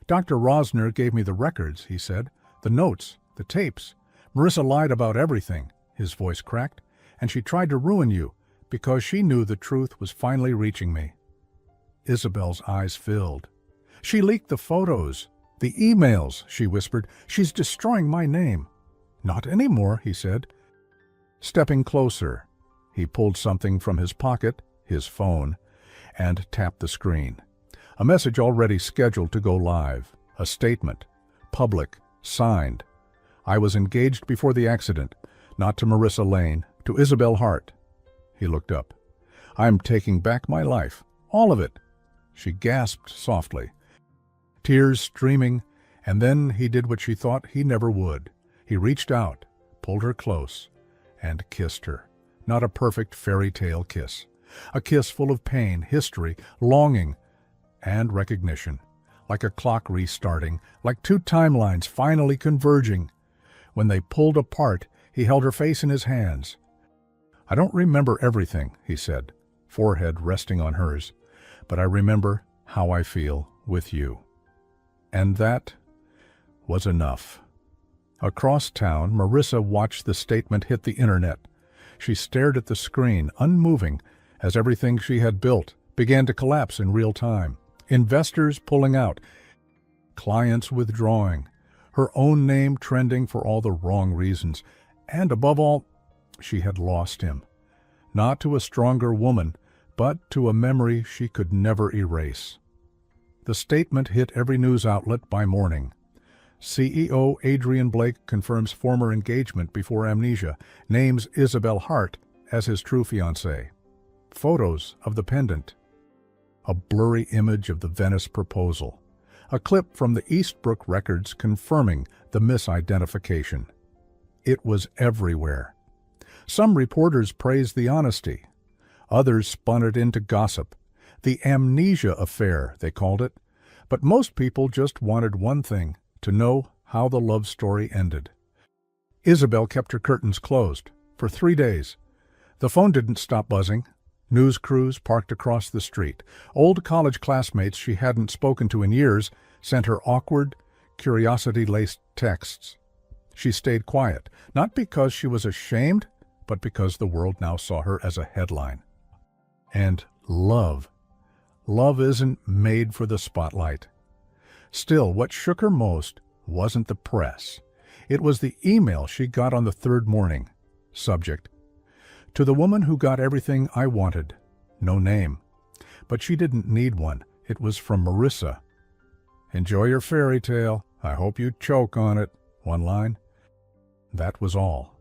Dr. Rosner gave me the records, he said. The notes, the tapes. Marissa lied about everything, his voice cracked, and she tried to ruin you because she knew the truth was finally reaching me. Isabel's eyes filled. She leaked the photos, the emails, she whispered. She's destroying my name. Not anymore, he said. Stepping closer, he pulled something from his pocket, his phone, and tapped the screen. A message already scheduled to go live. A statement. Public. Signed. I was engaged before the accident. Not to Marissa Lane. To Isabel Hart. He looked up. I'm taking back my life. All of it. She gasped softly. Tears streaming, and then he did what she thought he never would. He reached out, pulled her close, and kissed her. Not a perfect fairy tale kiss. A kiss full of pain, history, longing, and recognition. Like a clock restarting, like two timelines finally converging. When they pulled apart, he held her face in his hands. I don't remember everything, he said, forehead resting on hers, but I remember how I feel with you. And that was enough. Across town, Marissa watched the statement hit the internet. She stared at the screen, unmoving, as everything she had built began to collapse in real time. Investors pulling out, clients withdrawing, her own name trending for all the wrong reasons, and above all, she had lost him. Not to a stronger woman, but to a memory she could never erase. The statement hit every news outlet by morning. CEO Adrian Blake confirms former engagement before amnesia, names Isabel Hart as his true fiancée. Photos of the pendant. A blurry image of the Venice proposal. A clip from the Eastbrook records confirming the misidentification. It was everywhere. Some reporters praised the honesty. Others spun it into gossip. The amnesia affair, they called it. But most people just wanted one thing, to know how the love story ended. Isabel kept her curtains closed for 3 days. The phone didn't stop buzzing. News crews parked across the street. Old college classmates she hadn't spoken to in years sent her awkward, curiosity-laced texts. She stayed quiet, not because she was ashamed, but because the world now saw her as a headline. And love. Love isn't made for the spotlight. Still, what shook her most wasn't the press. It was the email she got on the third morning. Subject: to the woman who got everything I wanted. No name. But she didn't need one. It was from Marissa. Enjoy your fairy tale. I hope you choke on it. One line. That was all.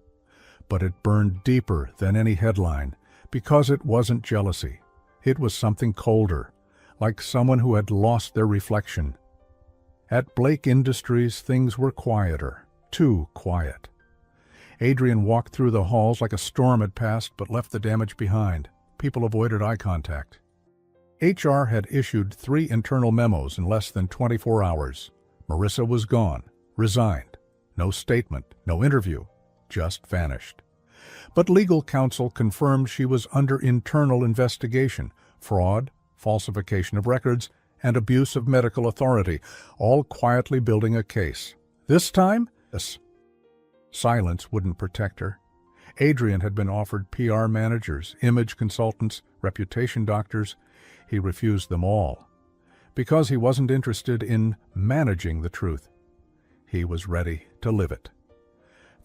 But it burned deeper than any headline, because it wasn't jealousy. It was something colder, like someone who had lost their reflection. At Blake Industries, things were quieter, too quiet. Adrian walked through the halls like a storm had passed but left the damage behind. People avoided eye contact. HR had issued 3 internal memos in less than 24 hours. Marissa was gone, resigned. No statement, no interview, just vanished. But legal counsel confirmed she was under internal investigation: fraud, falsification of records, and abuse of medical authority, all quietly building a case. This time, silence wouldn't protect her. Adrian had been offered PR managers, image consultants, reputation doctors. He refused them all, because he wasn't interested in managing the truth. He was ready to live it.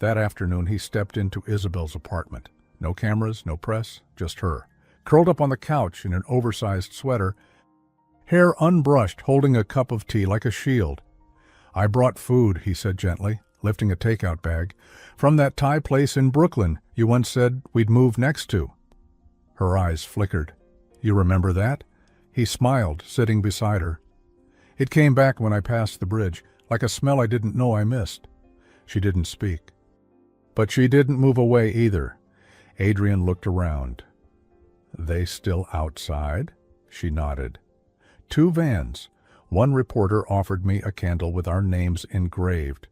That afternoon he stepped into Isabel's apartment. No cameras, no press, just her, curled up on the couch in an oversized sweater, hair unbrushed, holding a cup of tea like a shield. "I brought food," he said gently, lifting a takeout bag, "from that Thai place in Brooklyn you once said we'd move next to." Her eyes flickered. "You remember that?" He smiled, sitting beside her. "It came back when I passed the bridge, like a smell I didn't know I missed." She didn't speak. But she didn't move away either. Adrian looked around. "They still outside?" She nodded. 2 vans. One reporter offered me a candle with our names engraved.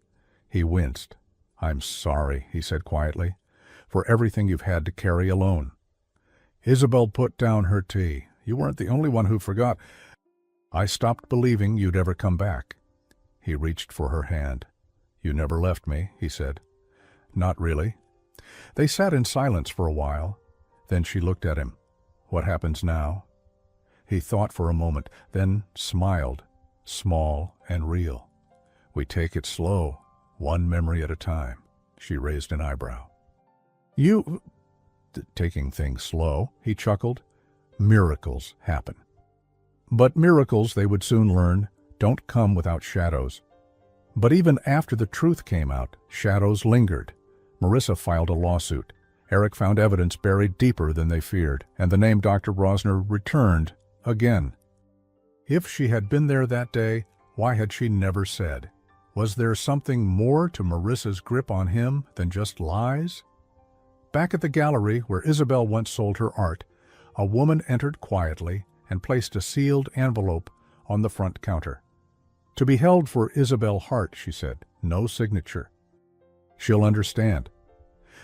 He winced. "I'm sorry," he said quietly, "for everything you've had to carry alone." Isabel put down her tea. "You weren't the only one who forgot. I stopped believing you'd ever come back." He reached for her hand. "You never left me," he said. "Not really." They sat in silence for a while. Then she looked at him. "What happens now?" He thought for a moment, then smiled, small and real. "We take it slow, one memory at a time." She raised an eyebrow. "You... taking things slow," he chuckled. "Miracles happen." But miracles, they would soon learn, don't come without shadows. But even after the truth came out, shadows lingered. Marissa filed a lawsuit. Eric found evidence buried deeper than they feared, and the name Dr. Rosner returned again. If she had been there that day, why had she never said? Was there something more to Marissa's grip on him than just lies? Back at the gallery where Isabel once sold her art, a woman entered quietly and placed a sealed envelope on the front counter. "To be held for Isabel Hart," she said. "No signature." "She'll understand."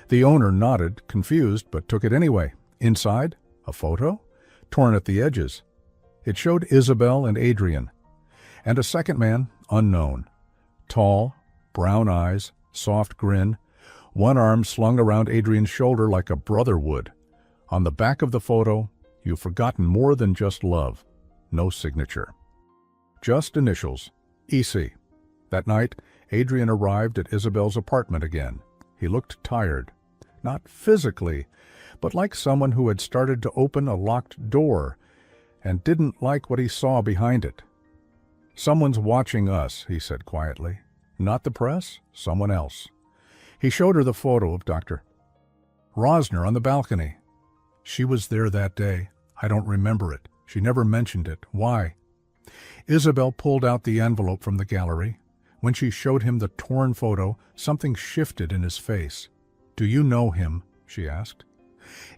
The owner nodded, confused, but took it anyway. Inside, a photo, torn at the edges. It showed Isabel and Adrian, and a second man, unknown. Tall, brown eyes, soft grin, one arm slung around Adrian's shoulder like a brother would. On the back of the photo, "You've forgotten more than just love." No signature. Just initials, EC. That night, Adrian arrived at Isabel's apartment again. He looked tired. Not physically, but like someone who had started to open a locked door and didn't like what he saw behind it. "Someone's watching us," he said quietly. "Not the press, someone else." He showed her the photo of Dr. Rosner on the balcony. "She was there that day. I don't remember it. She never mentioned it. Why?" Isabel pulled out the envelope from the gallery. When she showed him the torn photo, something shifted in his face. "Do you know him?" she asked.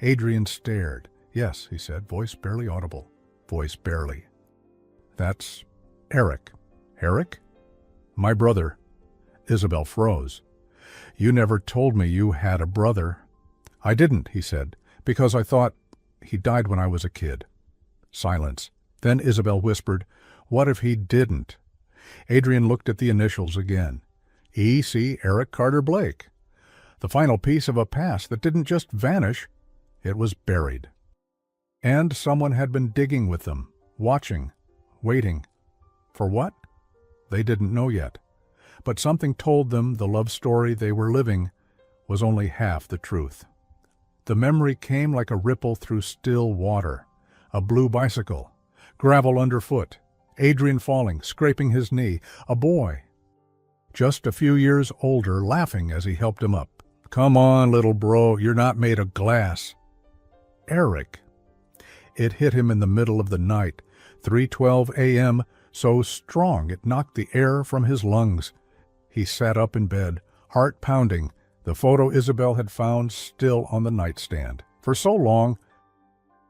Adrian stared. "Yes," he said, voice barely audible. Voice barely. "That's Eric." "Eric?" "My brother." Isabel froze. "You never told me you had a brother." "I didn't," he said, Because I thought he died when I was a kid. Silence. Then Isabel whispered, "What if he didn't?" Adrian looked at the initials again. E.C. Eric Carter Blake. The final piece of a past that didn't just vanish, it was buried. And someone had been digging with them, watching, waiting. For what? They didn't know yet. But something told them the love story they were living was only half the truth. The memory came like a ripple through still water. A blue bicycle, gravel underfoot, Adrian falling, scraping his knee, a boy, just a few years older, laughing as he helped him up. "Come on, little bro, you're not made of glass." Eric. It hit him in the middle of the night, 3:12 a.m., so strong it knocked the air from his lungs. He sat up in bed, heart pounding, the photo Isabel had found still on the nightstand. For so long,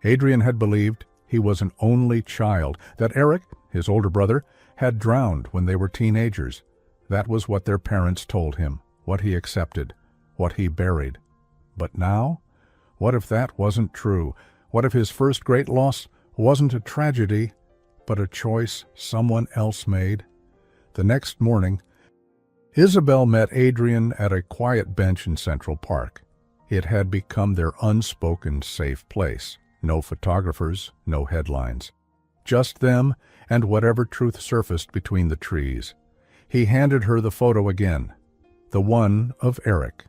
Adrian had believed he was an only child, that Eric, his older brother, had drowned when they were teenagers. That was what their parents told him, what he accepted, what he buried. But now, what if that wasn't true? What if his first great loss wasn't a tragedy, but a choice someone else made? The next morning, Isabel met Adrian at a quiet bench in Central Park. It had become their unspoken safe place. No photographers, no headlines. Just them and whatever truth surfaced between the trees. He handed her the photo again, the one of Eric.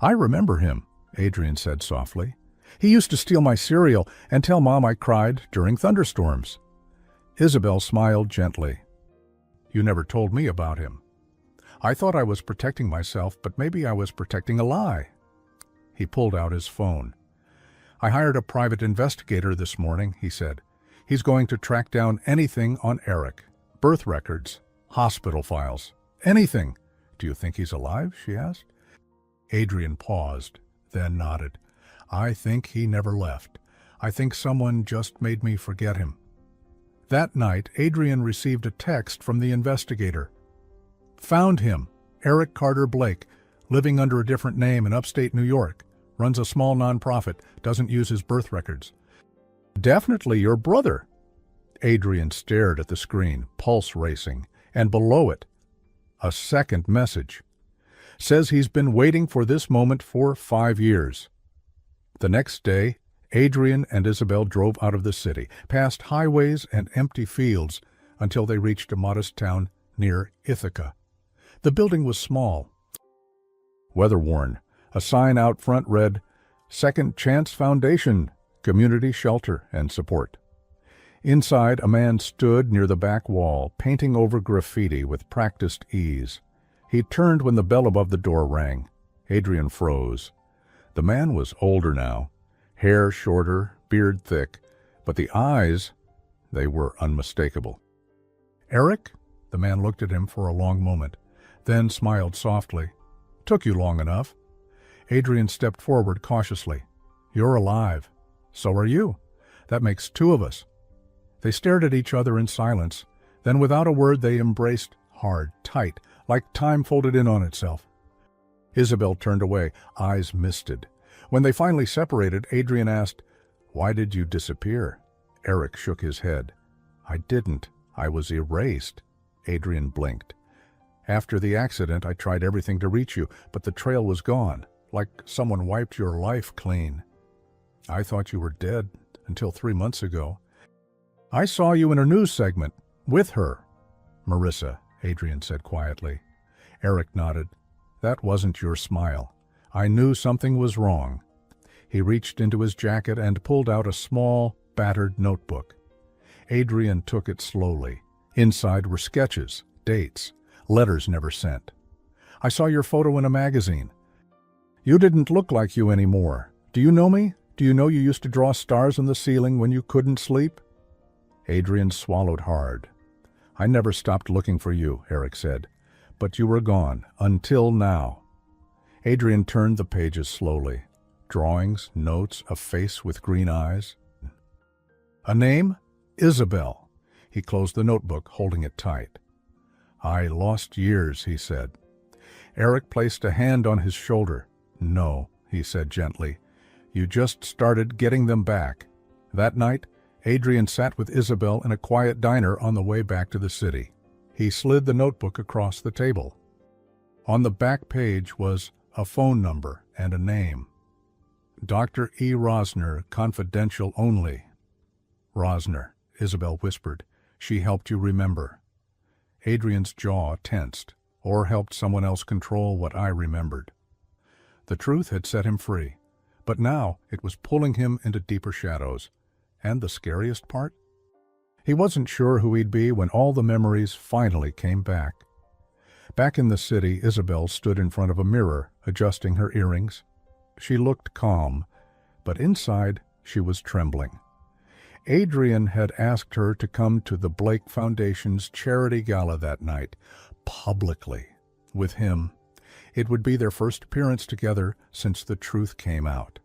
"I remember him," Adrian said softly. "He used to steal my cereal and tell Mom I cried during thunderstorms." Isabel smiled gently. "You never told me about him. I thought I was protecting myself, but maybe I was protecting a lie." He pulled out his phone. "I hired a private investigator this morning," he said. "He's going to track down anything on Eric. Birth records, hospital files, anything." "Do you think he's alive?" she asked. Adrian paused, then nodded. "I think he never left. I think someone just made me forget him." That night, Adrian received a text from the investigator. "Found him. Eric Carter Blake, living under a different name in upstate New York. Runs a small nonprofit, doesn't use his birth records." "Definitely your brother." Adrian stared at the screen, pulse racing, and below it, a second message. "Says he's been waiting for this moment for 5 years. The next day, Adrian and Isabel drove out of the city, past highways and empty fields, until they reached a modest town near Ithaca. The building was small, weather-worn. A sign out front read, "Second Chance Foundation, Community Shelter and Support." Inside, a man stood near the back wall, painting over graffiti with practiced ease. He turned when the bell above the door rang. Adrian froze. The man was older now, hair shorter, beard thick, but the eyes, they were unmistakable. "Eric?" The man looked at him for a long moment, then smiled softly. "Took you long enough." Adrian stepped forward cautiously. "You're alive. So are you. That makes 2 of us." They stared at each other in silence. Then without a word they embraced hard, tight, like time folded in on itself. Isabel turned away, eyes misted. When they finally separated, Adrian asked, "Why did you disappear?" Eric shook his head. "I didn't. I was erased." Adrian blinked. "After the accident, I tried everything to reach you, but the trail was gone. Like someone wiped your life clean. I thought you were dead until 3 months ago. I saw you in a news segment with her." "Marissa," Adrian said quietly. Eric nodded. "That wasn't your smile. I knew something was wrong." He reached into his jacket and pulled out a small, battered notebook. Adrian took it slowly. Inside were sketches, dates, letters never sent. "I saw your photo in a magazine. You didn't look like you anymore. Do you know me? Do you know you used to draw stars on the ceiling when you couldn't sleep?" Adrian swallowed hard. "I never stopped looking for you," Eric said. "But you were gone, until now." Adrian turned the pages slowly. Drawings, notes, a face with green eyes. A name? Isabel. He closed the notebook, holding it tight. "I lost years," he said. Eric placed a hand on his shoulder. "No," he said gently. You just started getting them back. That night, Adrian sat with Isabel in a quiet diner on the way back to the city. He slid the notebook across the table. On the back page was a phone number and a name. Dr. E. Rosner, confidential only. Rosner, Isabel whispered. She helped you remember. Adrian's jaw tensed, or helped someone else control what I remembered. The truth had set him free, but now it was pulling him into deeper shadows. And the scariest part? He wasn't sure who he'd be when all the memories finally came back. Back in the city, Isabel stood in front of a mirror, adjusting her earrings. She looked calm, but inside she was trembling. Adrian had asked her to come to the Blake Foundation's charity gala that night, publicly, with him. It would be their first appearance together since the truth came out.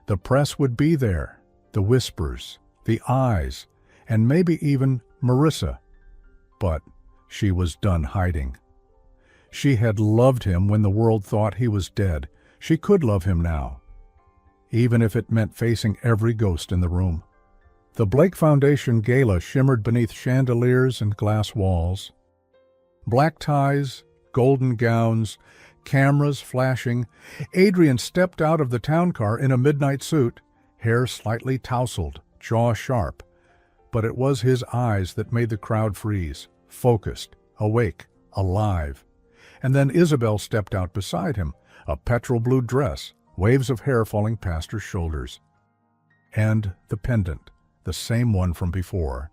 The press would be there, the whispers, the eyes, and maybe even Marissa. But she was done hiding. She had loved him when the world thought he was dead. She could love him now, even if it meant facing every ghost in the room. The Blake Foundation gala shimmered beneath chandeliers and glass walls. Black ties, golden gowns, cameras flashing. Adrian stepped out of the town car in a midnight suit, hair slightly tousled, jaw sharp. But it was his eyes that made the crowd freeze, focused, awake, alive. And then Isabel stepped out beside him, a petrol blue dress, waves of hair falling past her shoulders. And the pendant, the same one from before.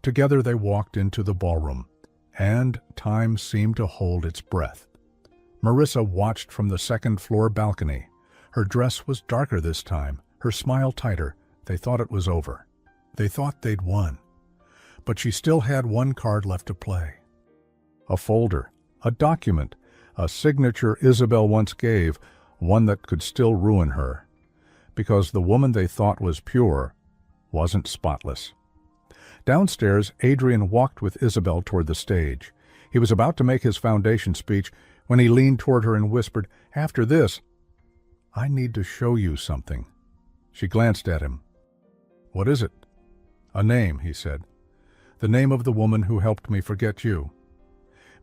Together they walked into the ballroom, and time seemed to hold its breath. Marissa watched from the second-floor balcony. Her dress was darker this time, her smile tighter. They thought it was over. They thought they'd won. But she still had one card left to play. A folder, a document, a signature Isabel once gave, one that could still ruin her. Because the woman they thought was pure wasn't spotless. Downstairs, Adrian walked with Isabel toward the stage. He was about to make his foundation speech when he leaned toward her and whispered, "After this, I need to show you something." She glanced at him. "What is it?" "A name," he said. "The name of the woman who helped me forget you."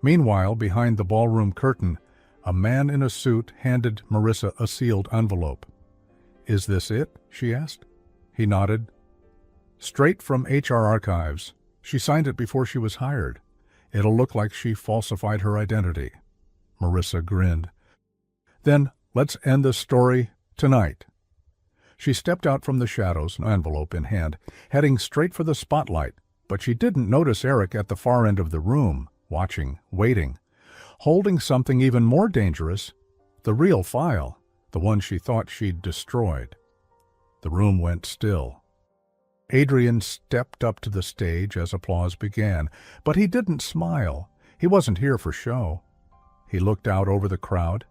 Meanwhile, behind the ballroom curtain, a man in a suit handed Marissa a sealed envelope. "Is this it?" she asked. He nodded. "Straight from HR archives. She signed it before she was hired. It'll look like she falsified her identity." Marissa grinned. "Then let's end the story tonight." She stepped out from the shadows, an envelope in hand, heading straight for the spotlight, but she didn't notice Eric at the far end of the room, watching, waiting, holding something even more dangerous, the real file, the one she thought she'd destroyed. The room went still. Adrian stepped up to the stage as applause began, but he didn't smile. He wasn't here for show. He looked out over the crowd,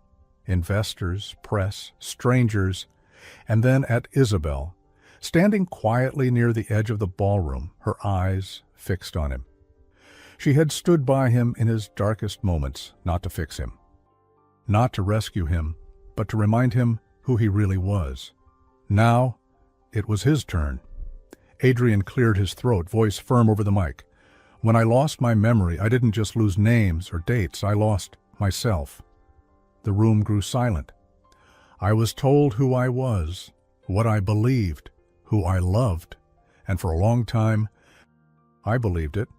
investors, press, strangers, and then at Isabel, standing quietly near the edge of the ballroom, her eyes fixed on him. She had stood by him in his darkest moments, not to fix him, not to rescue him, but to remind him who he really was. Now, it was his turn. Adrian cleared his throat, voice firm over the mic. "When I lost my memory, I didn't just lose names or dates, I lost myself." The room grew silent. "I was told who I was, what I believed, who I loved, and for a long time, I believed it,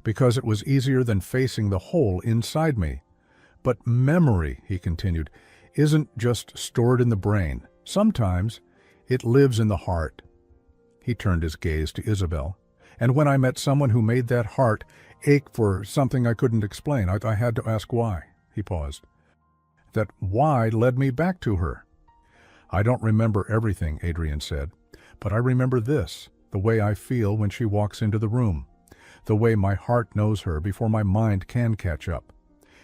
because it was easier than facing the hole inside me. But memory," he continued, "isn't just stored in the brain. Sometimes it lives in the heart." He turned his gaze to Isabel. "And when I met someone who made that heart ache for something I couldn't explain, I had to ask why." He paused. "That why led me back to her." "I don't remember everything," Adrian said, "but I remember this, the way I feel when she walks into the room, the way my heart knows her before my mind can catch up."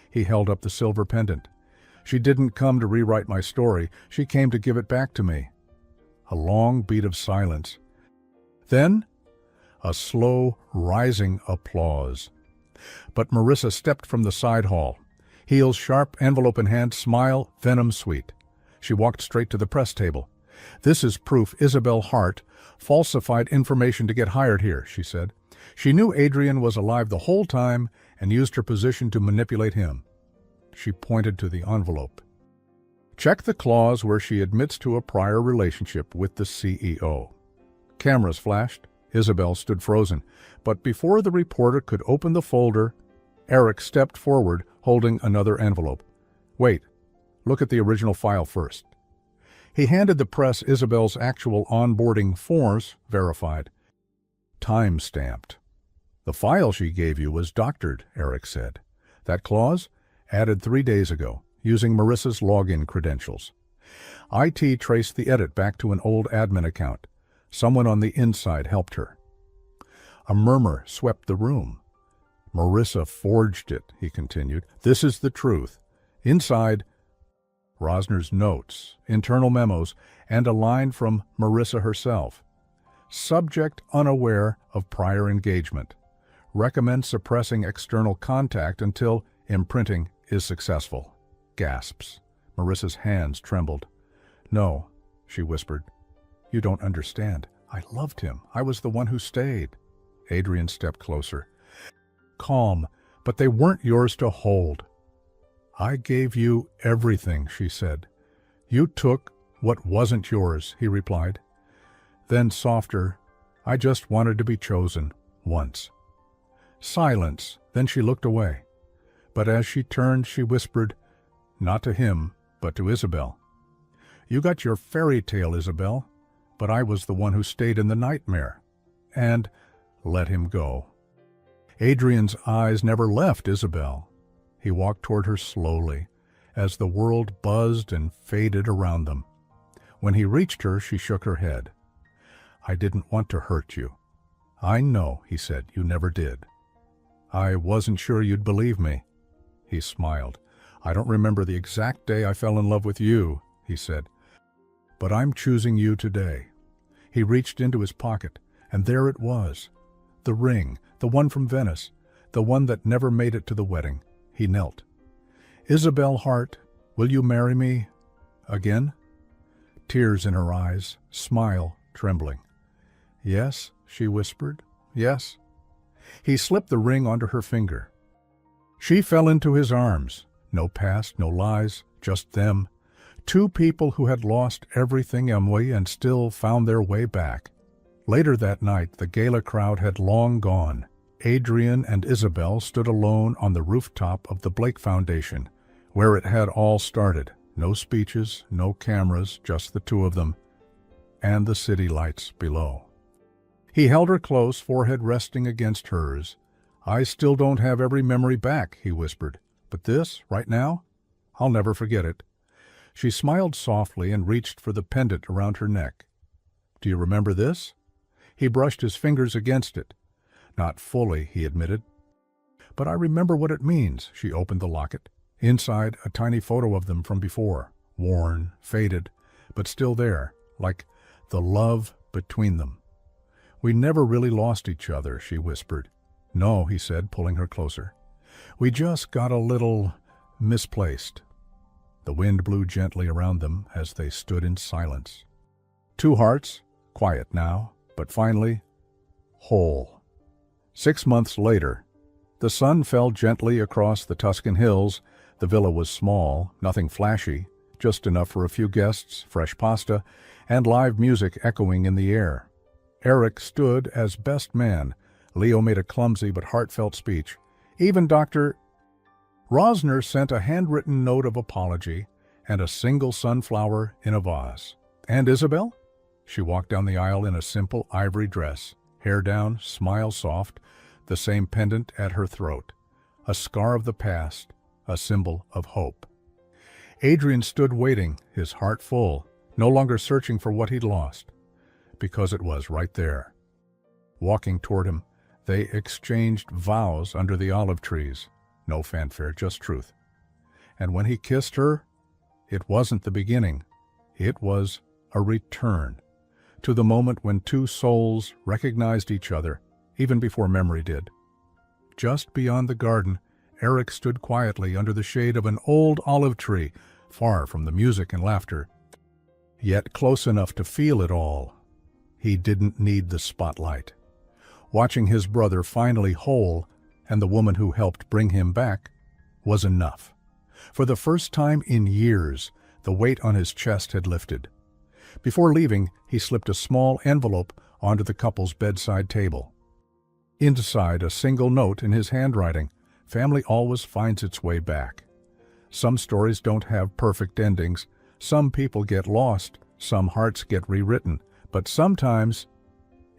He held up the silver pendant. "She didn't come to rewrite my story. She came to give it back to me." A long beat of silence. Then, a slow, rising applause. But Marissa stepped from the side hall, heels sharp, envelope in hand, smile venom sweet. She walked straight to the press table. "This is proof Isabel Hart falsified information to get hired here," she said. "She knew Adrian was alive the whole time and used her position to manipulate him." She pointed to the envelope. "Check the clause where she admits to a prior relationship with the CEO." Cameras flashed. Isabel stood frozen. But before the reporter could open the folder, Eric stepped forward, holding another envelope. "Wait, look at the original file first." He handed the press Isabel's actual onboarding forms, verified. Time-stamped. "The file she gave you was doctored," Eric said. "That clause? Added 3 days ago, using Marissa's login credentials. IT traced the edit back to an old admin account. Someone on the inside helped her." A murmur swept the room. "Marissa forged it," he continued. "This is the truth. Inside, Rosner's notes, internal memos, and a line from Marissa herself. Subject unaware of prior engagement. Recommend suppressing external contact until imprinting is successful." Gasps. Marissa's hands trembled. "No," she whispered. "You don't understand. I loved him. I was the one who stayed." Adrian stepped closer. "Calm, but they weren't yours to hold." "I gave you everything," she said. "You took what wasn't yours," he replied. Then softer, "I just wanted to be chosen once." Silence. Then she looked away. But as she turned, she whispered, not to him, but to Isabel. "You got your fairy tale, Isabel, but I was the one who stayed in the nightmare." And let him go. Adrian's eyes never left Isabel. He walked toward her slowly, as the world buzzed and faded around them. When he reached her, she shook her head. "I didn't want to hurt you." "I know," he said. "You never did." "I wasn't sure you'd believe me." He smiled. "I don't remember the exact day I fell in love with you," he said. "But I'm choosing you today." He reached into his pocket, and there it was. The ring, the one from Venice, the one that never made it to the wedding. He knelt. "Isabel Hart, will you marry me again?" Tears in her eyes, smile trembling. "Yes," she whispered. "Yes." He slipped the ring onto her finger. She fell into his arms. No past, no lies, just them. Two people who had lost everything and still found their way back. Later that night, the gala crowd had long gone. Adrian and Isabel stood alone on the rooftop of the Blake Foundation, where it had all started. No speeches, no cameras, just the two of them, and the city lights below. He held her close, forehead resting against hers. "I still don't have every memory back," he whispered. "But this, right now, I'll never forget it." She smiled softly and reached for the pendant around her neck. "Do you remember this?" He brushed his fingers against it. "Not fully," he admitted. "But I remember what it means." She opened the locket. Inside, a tiny photo of them from before, worn, faded, but still there, like the love between them. "We never really lost each other," she whispered. "No," he said, pulling her closer. "We just got a little misplaced." The wind blew gently around them as they stood in silence. Two hearts, quiet now, but finally whole. 6 months later, the sun fell gently across the Tuscan hills. The villa was small, nothing flashy, just enough for a few guests, fresh pasta, and live music echoing in the air. Eric stood as best man. Leo made a clumsy but heartfelt speech. Even Dr. Rosner sent a handwritten note of apology and a single sunflower in a vase. And Isabel? She walked down the aisle in a simple ivory dress, hair down, smile soft, the same pendant at her throat. A scar of the past, a symbol of hope. Adrian stood waiting, his heart full, no longer searching for what he'd lost, because it was right there. Walking toward him, they exchanged vows under the olive trees. No fanfare, just truth. And when he kissed her, it wasn't the beginning. It was a return to the moment when two souls recognized each other, even before memory did. Just beyond the garden, Eric stood quietly under the shade of an old olive tree, far from the music and laughter. yet close enough to feel it all. He didn't need the spotlight. Watching his brother finally whole and the woman who helped bring him back was enough. For the first time in years, the weight on his chest had lifted. Before leaving, he slipped a small envelope onto the couple's bedside table. Inside, a single note in his handwriting: "Family always finds its way back." Some stories don't have perfect endings. Some people get lost. Some hearts get rewritten. But sometimes,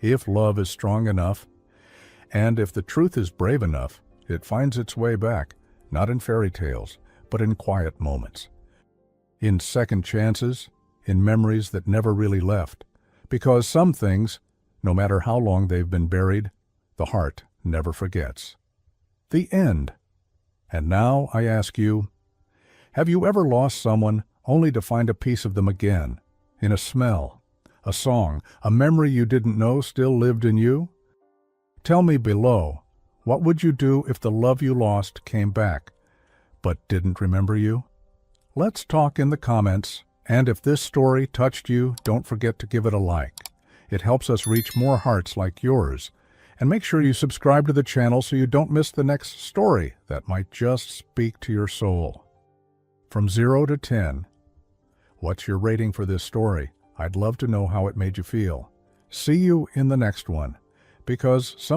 if love is strong enough, and if the truth is brave enough, it finds its way back, not in fairy tales, but in quiet moments. In second chances, in memories that never really left. Because some things, no matter how long they've been buried, the heart never forgets. The end. And now I ask you, have you ever lost someone only to find a piece of them again, in a smell, a song, a memory you didn't know still lived in you? Tell me below, what would you do if the love you lost came back, but didn't remember you? Let's talk in the comments, and if this story touched you, don't forget to give it a like. It helps us reach more hearts like yours. And make sure you subscribe to the channel so you don't miss the next story that might just speak to your soul. From 0 to 10, what's your rating for this story? I'd love to know how it made you feel. See you in the next one, because some